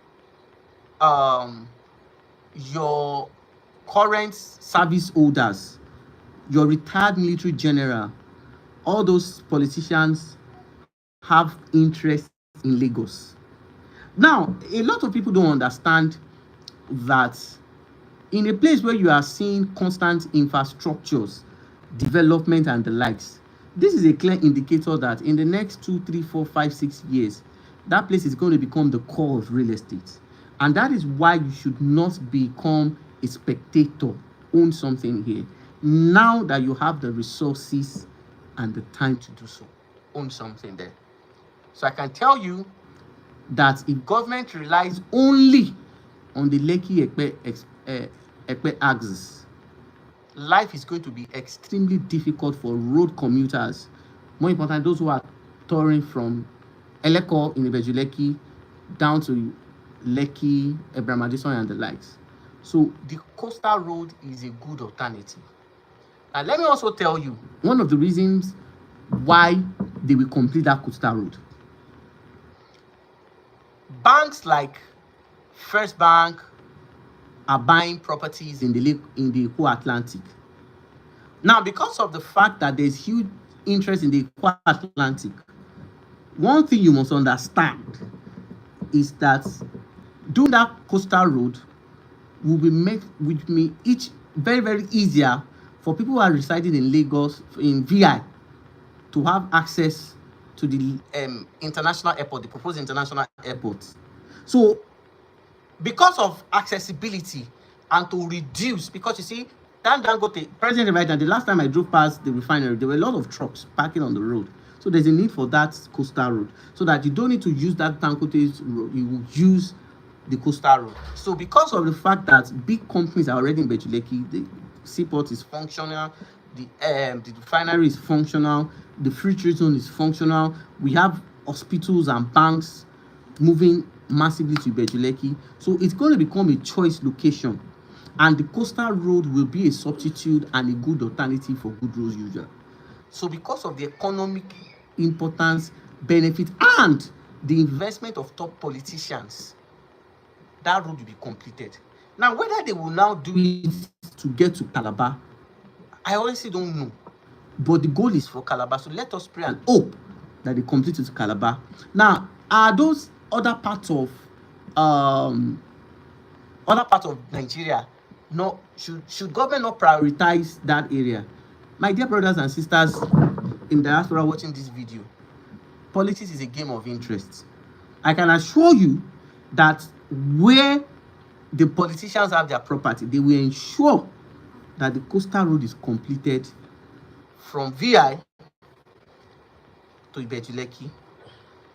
your current service holders, your retired military general, all those politicians have interest in Lagos. Now, a lot of people don't understand that in a place where you are seeing constant infrastructures, development and the likes, this is a clear indicator that in the next 2, 3, 4, 5, 6 years, that place is going to become the core of real estate. And that is why you should not become a spectator, own something here. Now that you have the resources and the time to do so, own something there. So I can tell you that if government relies only on the Lekki-Epe axis, life is going to be extremely difficult for road commuters. More important, those who are touring from Eleko in Ibejuleki down to Lekki, Urbanization and the likes. So the coastal road is a good alternative. And let me also tell you one of the reasons why they will complete that coastal road. Banks like First Bank are buying properties in the Eco Atlantic. Now, because of the fact that there's huge interest in the Eco Atlantic, one thing you must understand is that doing that coastal road will be made with me each very, very easier for people who are residing in Lagos, in VI, to have access to the international airport, the proposed international airport. So, because of accessibility and to reduce, because you see, that Dangote, President right now, the last time I drove past the refinery, there were a lot of trucks parking on the road. So there's a need for that coastal road, so that you don't need to use that Dangote road, you will use the coastal road. So because of the fact that big companies are already in Bejuleki, the seaport is functional, the refinery is functional, the free trade zone is functional, we have hospitals and banks moving massively to Bejuleki. So it's going to become a choice location, and the coastal road will be a substitute and a good alternative for good road users. So because of the economic importance, benefit, and the investment of top politicians, that road will be completed. Now, whether they will now do it to get to Calabar, I honestly don't know. But the goal is for Calabar. So let us pray and hope that they complete it to Calabar. Now, are those other parts of Nigeria, no, should government not prioritize that area? My dear brothers and sisters in diaspora watching this video, politics is a game of interest. I can assure you that where the politicians have their property, they will ensure that the coastal road is completed from VI to Ibejuleki.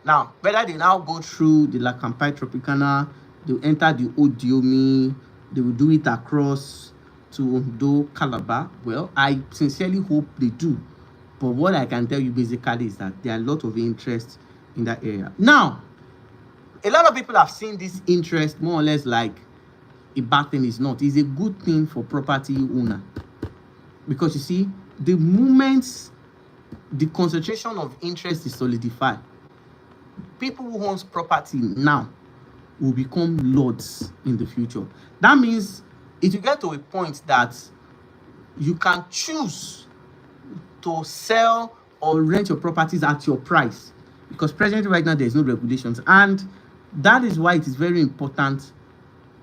Now, whether they now go through the Lakampai Tropicana, they will enter the Odiomi, they will do it across to Ondo, Calabar. Well, I sincerely hope they do. But what I can tell you basically is that there are a lot of interest in that area. Now, a lot of people have seen this interest more or less like a bad thing. Is not. It's a good thing for property owner. Because you see, the moment the concentration of interest is solidified, people who own property now will become lords in the future. That means it will get to a point that you can choose to sell or rent your properties at your price, because presently right now there is no regulations, and that is why it is very important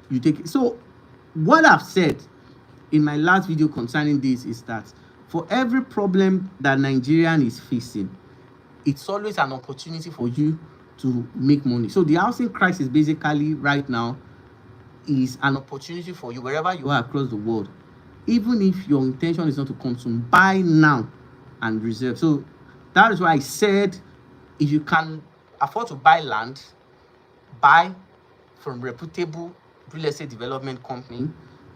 you take it. So what I've said in my last video concerning this is that for every problem that Nigerian is facing, it's always an opportunity for you to make money. So the housing crisis basically right now is an opportunity for you wherever you are across the world. Even if your intention is not to consume, buy now and reserve. So that is why I said, if you can afford to buy land, buy from reputable real estate development company.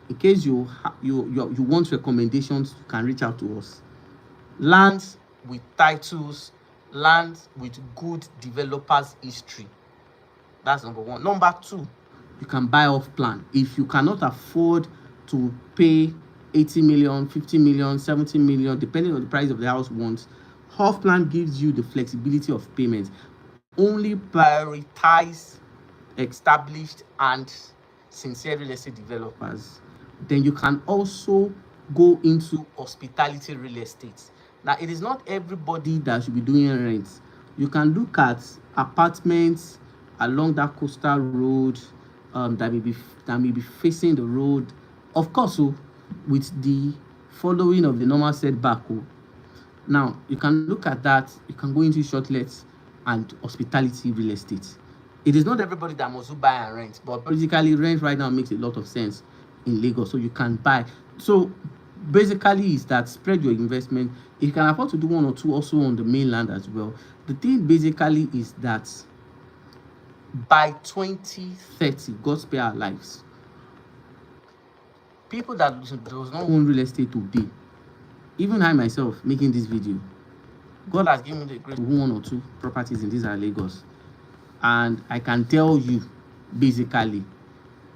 In case you want recommendations, you can reach out to us. Lands with titles, lands with good developers history. That's number one. Number two, you can buy off plan. If you cannot afford to pay 80 million, 50 million, 70 million, depending on the price of the house once, off plan gives you the flexibility of payment. Only prioritize established and sincere real estate developers. Then you can also go into hospitality real estate. Now, it is not everybody that should be doing rents. You can look at apartments along that coastal road that may be facing the road, of course, with the following of the normal setback. Now, you can look at that. You can go into shortlets and hospitality real estate. It is not everybody that must buy and rent, but basically rent right now makes a lot of sense in Lagos, so you can buy. So basically is that spread your investment. If you can afford to do one or two also on the mainland as well. The thing basically is that by 2030, God spare our lives, people that does not own real estate today, even I myself making this video, God has given me the grace to own one or two properties in this Lagos. And I can tell you basically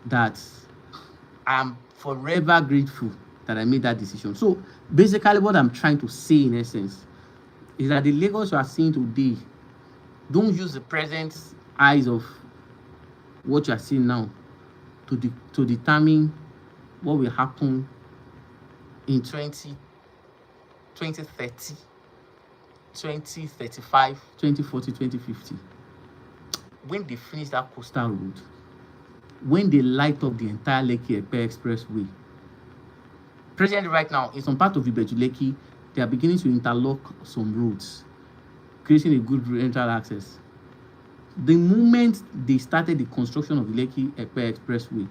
that I'm forever grateful that I made that decision. So basically what I'm trying to say in essence is that the Lagos you are seeing today, don't use the present eyes of what you are seeing now to determine what will happen in 2030, 2035, 2040, 2050. When they finish that coastal road, when they light up the entire Lekki-Epe Expressway. Presently, right now, in some part of Ibejuleki, they are beginning to interlock some roads, creating a good rental access. The moment they started the construction of the Lekki-Epe Expressway,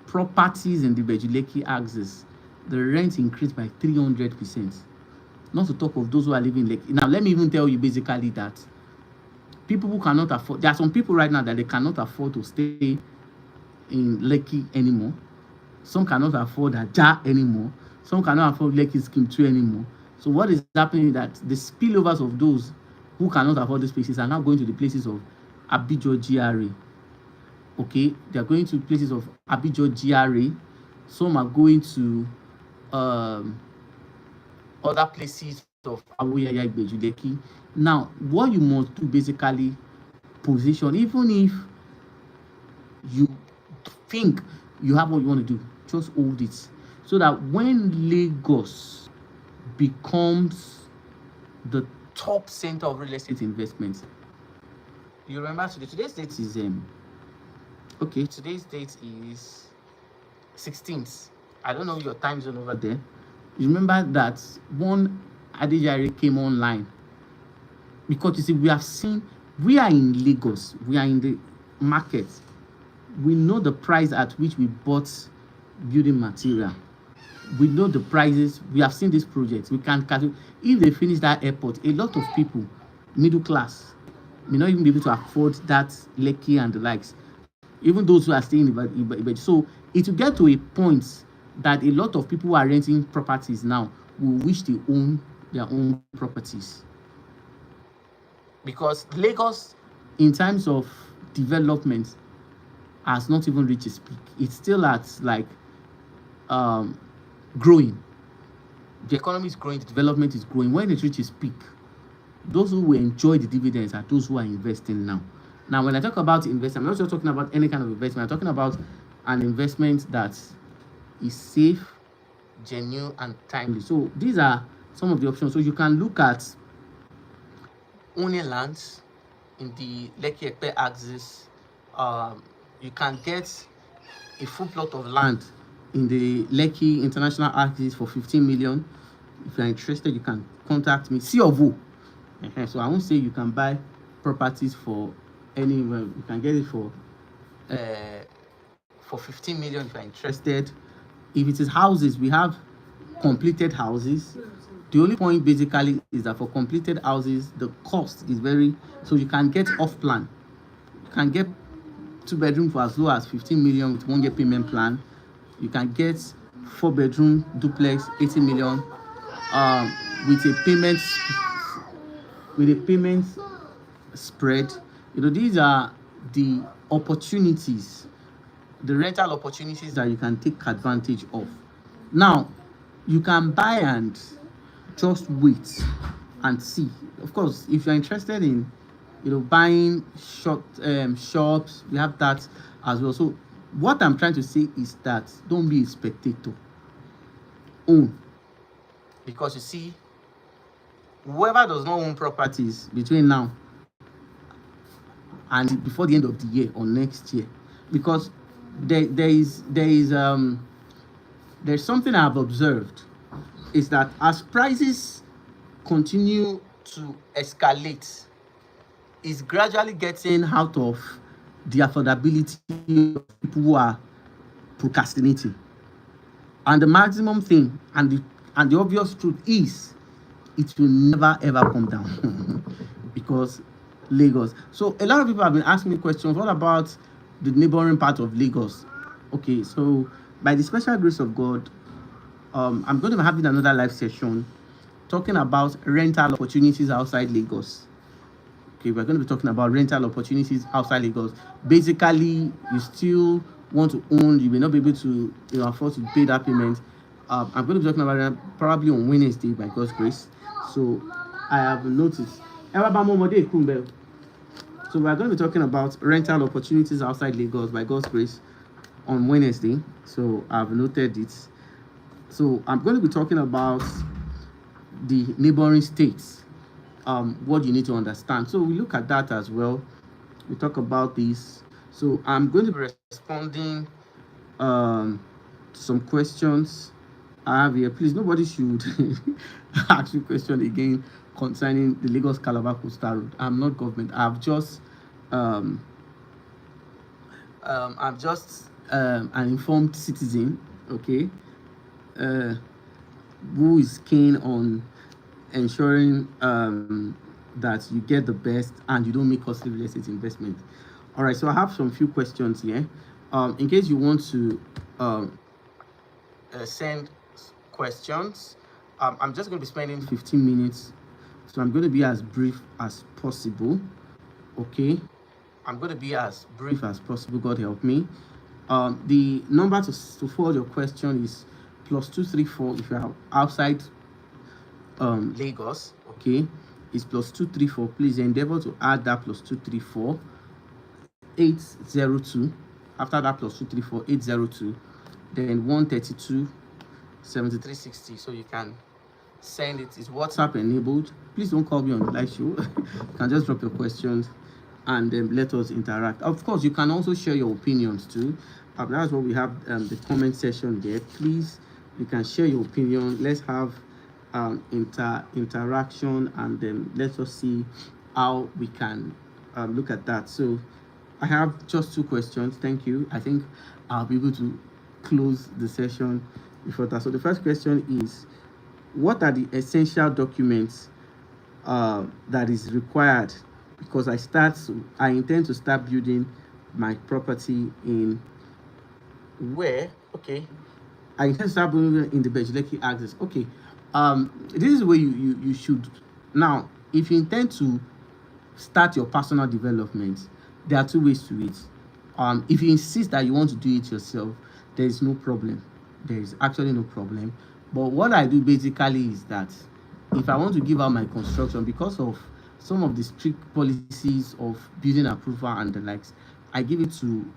properties in the Ibejuleki axis, the rent increased by 300%. Not to talk of those who are living in Lekki. Now, let me even tell you basically that people who cannot afford, there are some people right now that they cannot afford to stay in Lekki anymore. Some cannot afford Aja anymore. Some cannot afford Lekki Scheme 2 anymore. So what is happening is that the spillovers of those who cannot afford these places are now going to the places of Abijo GRA. Okay, they are going to places of Abijo GRA. Some are going to other places of Awoyaya Ibejuleki. Now, what you must do basically position, even if you think you have what you want to do, just hold it, so that when Lagos becomes the top center of real estate investments, you remember today's date is okay, today's date is 16th. I don't know your time zone over there. You remember that one Adejare came online, because you see, we are in Lagos, we are in the market, we know the price at which we bought building material, we know the prices, we have seen these projects, we can calculate. If they finish that airport, a lot of people, middle class, may not even be able to afford that Lekki and the likes, even those who are staying in Ibadan. So it will get to a point that a lot of people who are renting properties now will wish they own their own properties, because Lagos, in terms of development, has not even reached its peak. It's still at like growing. The economy is growing, the development is growing. When it reaches peak, those who will enjoy the dividends are those who are investing now. Now, when I talk about investment, I'm not just talking about any kind of investment. I'm talking about an investment that is safe, genuine, and timely. So these are some of the options. So you can look at owning lands in the Lekki-Epe axis. You can get a full plot of land in the Lekki International axis for 15 million. If you're interested, you can contact me. C of O. So I won't say you can buy properties for any. You can get it for 15 million if you're interested. If it is houses, we have completed houses. The only point basically is that for completed houses, the cost is very, so you can get off plan. You can get 2-bedroom for as low as 15 million with 1 year payment plan. You can get 4-bedroom duplex 80 million with a payment spread. You know, these are the opportunities, the rental opportunities that you can take advantage of. Now, you can buy and just wait and see. Of course, if you're interested in, you know, buying shops, we have that as well. So what I'm trying to say is that don't be a spectator. Own. Because you see, whoever does not own properties between now and before the end of the year or next year, because there's something I've observed, is that as prices continue to escalate, it's gradually getting out of the affordability of people who are procrastinating. And the maximum thing and the obvious truth is, it will never ever come down because Lagos. So a lot of people have been asking me questions. What about the neighboring part of Lagos? Okay, so by the special grace of God, I'm going to be having another live session talking about rental opportunities outside Lagos. Okay, we're going to be talking about rental opportunities outside Lagos. Basically, you still want to own, you may not be able to, you know, afford to pay that payment. I'm going to be talking about it probably on Wednesday by God's grace. So I have noticed. So we are going to be talking about rental opportunities outside Lagos by God's grace on Wednesday. So I've noted it. So I'm going to be talking about the neighboring states, what you need to understand. So we look at that as well. We talk about this. So I'm going to be responding to some questions I have here. Please, nobody should ask you a question again concerning the Lagos Calabar Coastal Road. I'm not government. I'm just an informed citizen, okay, who is keen on ensuring that you get the best and you don't make costly real estate investment. All right, so I have some few questions here. In case you want to send questions, I'm just going to be spending 15 minutes, so I'm going to be as brief as possible. Okay, I'm going to be as brief as possible. God help me. The number to forward your question is +234 if you're outside Lagos. Okay, it's +234. Please endeavor to add that +234 802. After that, plus 234, 802. Then 132 7360. So you can send it. It's WhatsApp enabled. Please don't call me on the live show. You can just drop your questions and let us interact. Of course, you can also share your opinions too. That's what we have, the comment section there. Please, you can share your opinion. Let's have interaction, and then let us see how we can look at that. So I have just 2 questions. Thank you. I think I'll be able to close the session before that. So the first question is, what are the essential documents that is required? Because I intend to start building my property in where? Okay, I intend to start building in the Bejuleki axis. Okay, this is where you should. Now, if you intend to start your personal development, there are 2 ways to it. If you insist that you want to do it yourself, there is no problem. There is actually no problem. But what I do basically is that if I want to give out my construction, because of some of the strict policies of building approval and the likes, I give it to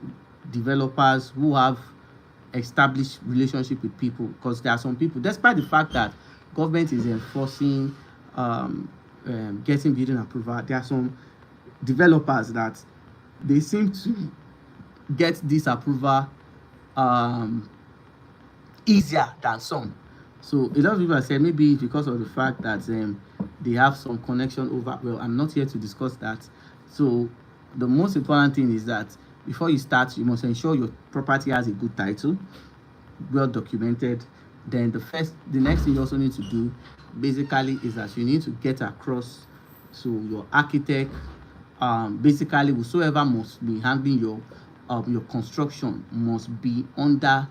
developers who have established relationship with people. Because there are some people, despite the fact that government is enforcing getting building approval, there are some developers that they seem to get this approval easier than some. So a lot of people have said maybe because of the fact that they have some connection over. Well, I'm not here to discuss that. So the most important thing is that before you start, you must ensure your property has a good title, well documented. Then the next thing you also need to do basically is that you need to get across to your architect. Basically, whosoever must be handling your construction must be under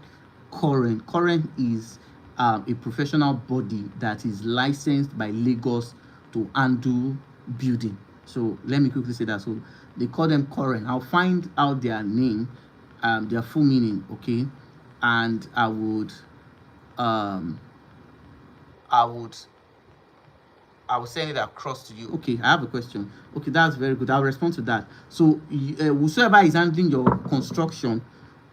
current. Current is a professional body that is licensed by Lagos to handle building. So let me quickly say that. So they call them current. I'll find out their name, their full meaning, okay? And I would send it across to you. Okay, I have a question. Okay, that's very good. I'll respond to that. So whosoever is handling your construction,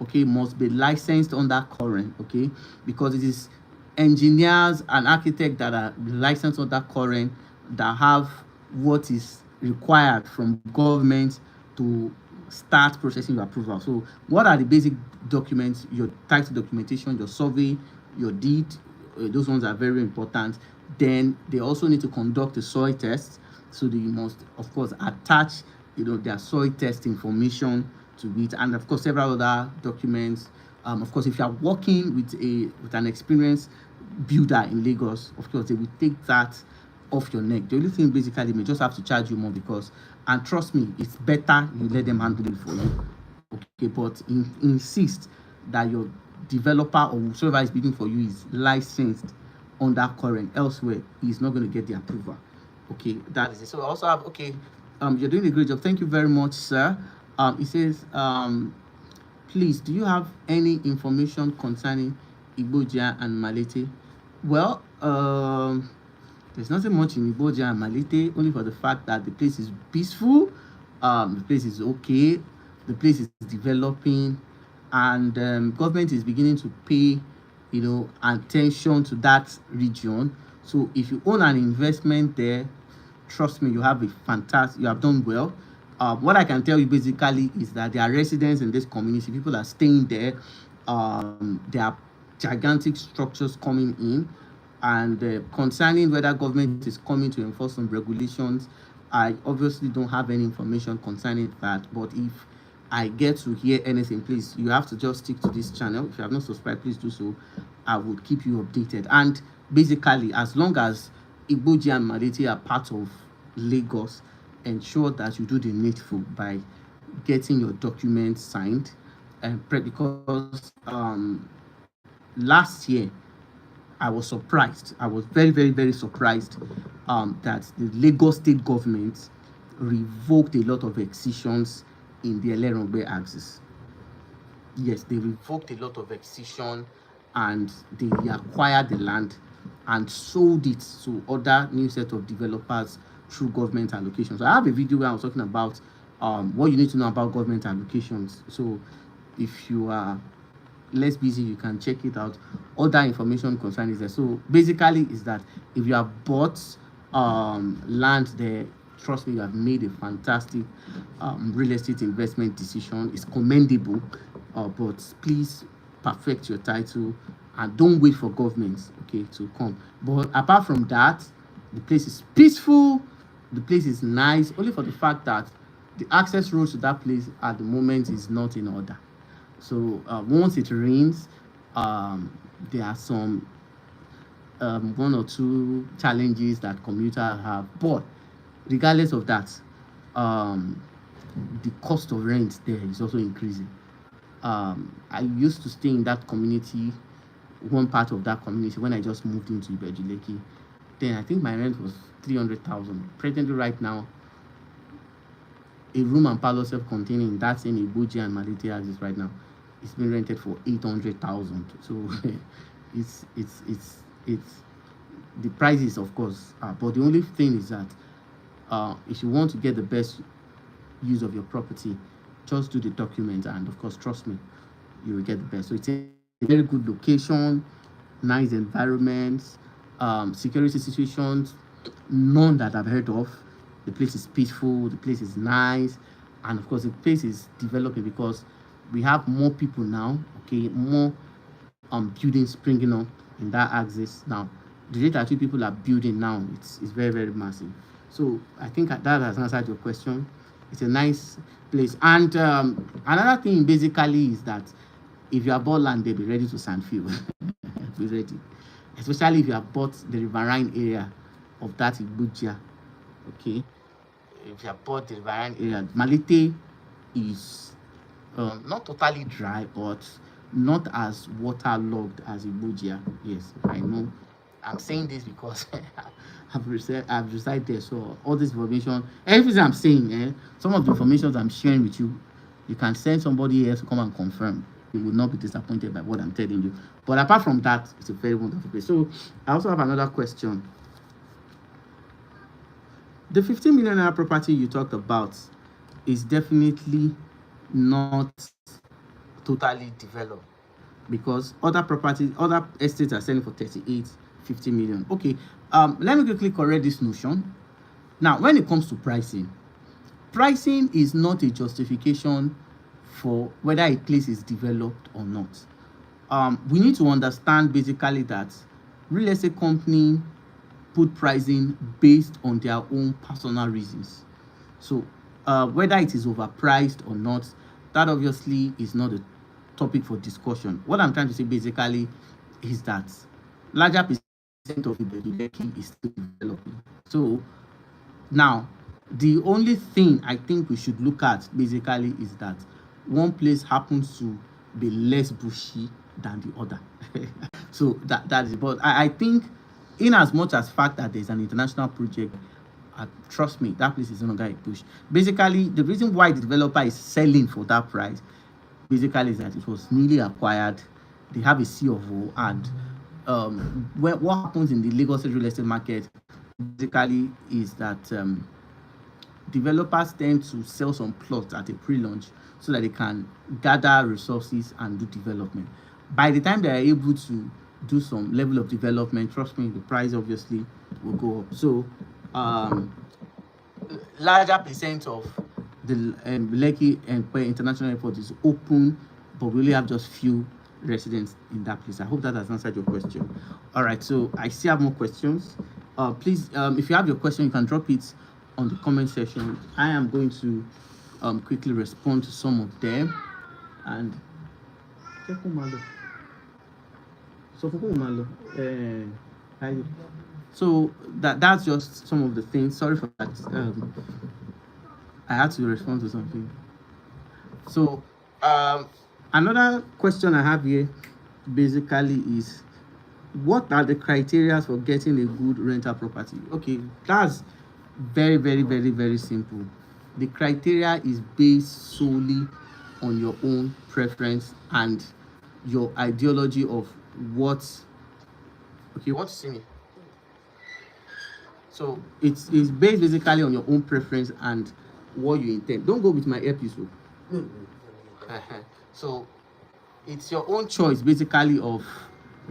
okay, must be licensed under current, okay, because it is engineers and architects that are licensed under current that have what is required from government to start processing your approval. So what are the basic documents? Your title documentation, your survey, your deed. Those ones are very important. Then they also need to conduct a soil test. So they must, of course, attach their soil test information to it, and of course several other documents. Of course, if you are working with an experienced builder in Lagos, of course they will take that off your neck. The only thing basically, they may just have to charge you more, because, and trust me, it's better you let them handle it for you. Okay, but insist that your developer or whoever is bidding for you is licensed under current. Elsewhere, he's not going to get the approval. Okay, that is it. So I also have, okay, you're doing a great job. Thank you very much, sir. It says, please, do you have any information concerning Igboja and Malete? Well, there's nothing much in Igboja and Malete, only for the fact that the place is peaceful, the place is okay, the place is developing, and government is beginning to pay, attention to that region. So if you own an investment there, trust me, you have done well. What I can tell you basically is that there are residents in this community. People are staying there. There are gigantic structures coming in, and concerning whether government is coming to enforce some regulations, I obviously don't have any information concerning that. But if I get to hear anything, please, you have to just stick to this channel. If you have not subscribed, please do so. I will keep you updated. And basically, as long as Igboja and Malete are part of Lagos, ensure that you do the needful by getting your documents signed, because last year I was surprised. I was very, very, very surprised that the Lagos state government revoked a lot of excisions in the Elerongbe axis. Yes, they revoked a lot of excision, and they acquired the land and sold it to other new set of developers through government allocation. So I have a video where I was talking about what you need to know about government allocations. So if you are less busy, you can check it out. All that information concerning there. So basically is that if you have bought land there, trust me, you have made a fantastic real estate investment decision. It's commendable, but please perfect your title and don't wait for governments, okay, to come. But apart from that, the place is peaceful, the place is nice, only for the fact that the access roads to that place at the moment is not in order. So once it rains, there are some one or two challenges that commuters have. But regardless of that, the cost of rent there is also increasing. I used to stay in that community, one part of that community, when I just moved into Ibejuleki. Then I think my rent was 300,000. Presently, right now, a room and parlor self-containing that's in Ibuji and Malete as is right now, it's been rented for 800,000. So it's the prices, of course, but the only thing is that if you want to get the best use of your property, just do the document, and of course, trust me, you will get the best. So it's a very good location, nice environments, security situations, none that I've heard of. The place is peaceful, the place is nice, and of course, the place is developing because we have more people now, okay, more buildings springing up in that axis now. The rate at which people are building now, it's very, very massive. So I think that has answered your question. It's a nice place. And another thing basically is that if you have bought land, they'll be ready to sand fill. Be ready. Especially if you have bought the riverine area of that Ibuja. Okay. If you have bought the riverine area, Malete is not totally dry, but not as waterlogged as Ibuja. Yes, I know. I'm saying this because I've resided there. So all this information, everything I'm saying, some of the information I'm sharing with you, you can send somebody else to come and confirm. You will not be disappointed by what I'm telling you. But apart from that, it's a very wonderful place. So I also have another question. The 15 million naira property you talked about is definitely not totally developed, because other properties, other estates are selling for 38, 50 million. Okay, let me quickly correct this notion. Now, when it comes to pricing is not a justification for whether a place is developed or not. We need to understand basically that real estate company put pricing based on their own personal reasons. So whether it is overpriced or not, that obviously is not a topic for discussion. What I'm trying to say basically is that larger percent of the is still developing. So now the only thing I think we should look at basically is that one place happens to be less bushy than the other. So that is, but I think in as much as fact that there's an international project, trust me, that place is no longer a push. Basically, the reason why the developer is selling for that price basically is that it was newly acquired. They have a C of O, and what happens in the Lagos real estate market basically is that developers tend to sell some plots at a pre-launch so that they can gather resources and do development. By the time they are able to do some level of development, trust me, the price obviously will go up. So larger percent of the Lekki International Airport is open, but we only have just few residents in that place. I hope that has answered your question. All right, so I still have more questions. Please, if you have your question, you can drop it on the comment section. I am going to quickly respond to some of them. And so that's just some of the things. Sorry for that. I had to respond to something. So another question I have here basically is, what are the criteria for getting a good rental property? Okay, that's very, very, very, very simple. The criteria is based solely on your own preference and your ideology of what. Okay, you want to see me? So it's based basically on your own preference and what you intend. Don't go with my earpiece. So it's your own choice basically of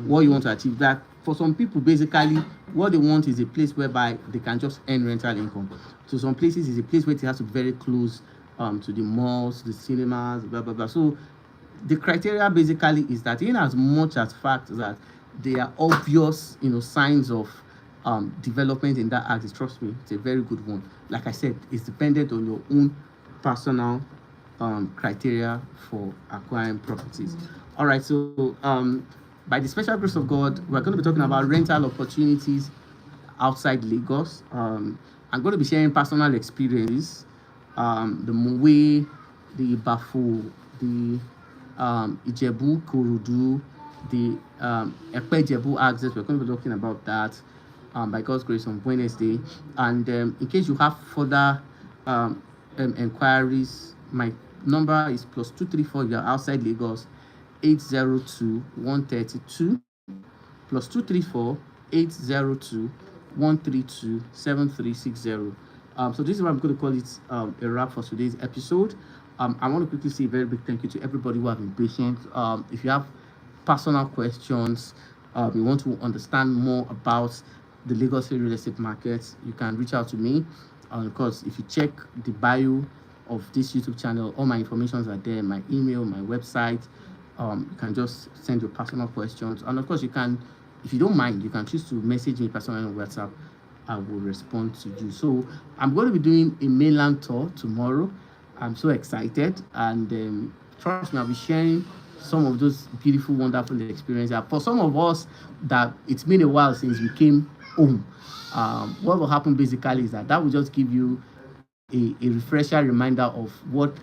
what you want to achieve. That for some people, basically what they want is a place whereby they can just earn rental income. So some places is a place where it has to be very close to the malls, the cinemas, blah blah blah. So the criteria basically is that, in as much as fact that there are obvious, signs of development in that axis, trust me, it's a very good one. Like I said, it's dependent on your own personal criteria for acquiring properties. All right, so by the special grace of God, we're going to be talking about rental opportunities outside Lagos. I'm going to be sharing personal experiences, the Mowe, the Bafo, the Ijebu, Kurudu, the Epe Ijebu axis. We're going to be talking about that by God's grace on Wednesday. And in case you have further inquiries, my number is +234. You're outside Lagos, 802-132, +234 802-132-7360. So this is what I'm going to call it a wrap for today's episode. I want to quickly say a very big thank you to everybody who have been patient. If you have personal questions, you want to understand more about the Lagos real estate market, you can reach out to me. Of course, if you check the bio of this YouTube channel, all my informations are there, my email, my website. You can just send your personal questions. And of course, you can, if you don't mind, you can choose to message me personally on WhatsApp. I will respond to you. So I'm going to be doing a mainland tour tomorrow. I'm so excited, and trust me, I'll be sharing some of those beautiful, wonderful experiences. For some of us that it's been a while since we came home, what will happen basically is that will just give you a refresher reminder of what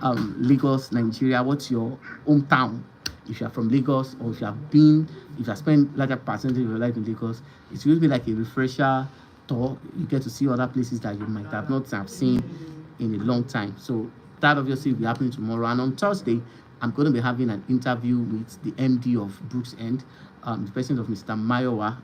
Lagos, Nigeria, what's your hometown. If you are from Lagos, or if you have spent larger percentage of your life in Lagos, it will be like a refresher tour. You get to see other places that you might have not have seen in a long time. So that obviously will be happening tomorrow. And on Thursday, I'm going to be having an interview with the MD of Brooks End, the person of Mr. Mayowa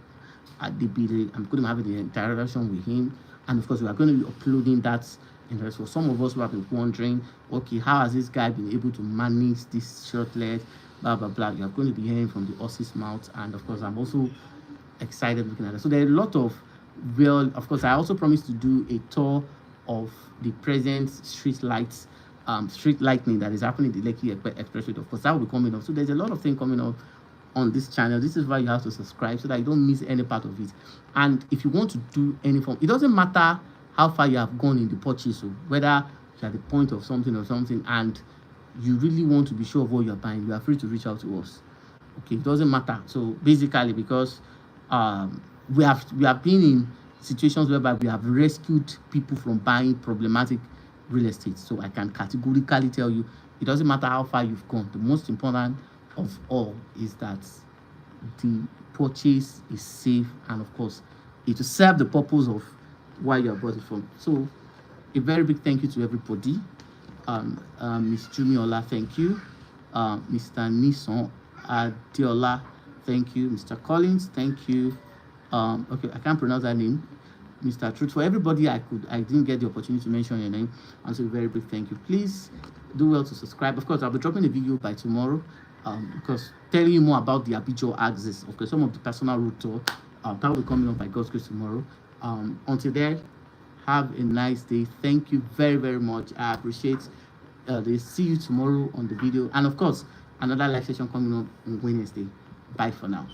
at the BD. I'm going to be having the interaction with him. And of course, we are going to be uploading that. And for some of us who have been wondering, okay, how has this guy been able to manage this shortlet, blah, blah, blah. You are going to be hearing from the horse's mouth. And of course, I'm also excited looking at that. So there are a lot of of course, I also promised to do a tour of the present street lightning that is happening in the Lekki Expressway. Of course, that will be coming up. So there's a lot of things coming up on this channel. This is why you have to subscribe so that you don't miss any part of it. And if you want to do any form, it doesn't matter how far you have gone in the purchase, or whether you're at the point of something and you really want to be sure of what you're buying, you are free to reach out to us. Okay, it doesn't matter. So basically, because we have been in situations whereby we have rescued people from buying problematic real estate. So I can categorically tell you, it doesn't matter how far you've gone. The most important of all is that the purchase is safe, and of course, it will serve the purpose of why you have bought it from. So a very big thank you to everybody. Ms. Jumiola, thank you. Mr. Nison Adiola, thank you. Mr. Collins, thank you. Okay, I can't pronounce that name. Mr. Truth, for everybody I didn't get the opportunity to mention your name, and so a very big thank you. Please do well to subscribe. Of course, I'll be dropping a video by tomorrow, because telling you more about the Abijo axis, okay, some of the personal route tour, that will be coming up by God's grace tomorrow. Until then, have a nice day. Thank you very, very much. I appreciate this. See you tomorrow on the video, and of course, another live session coming up on Wednesday. Bye for now.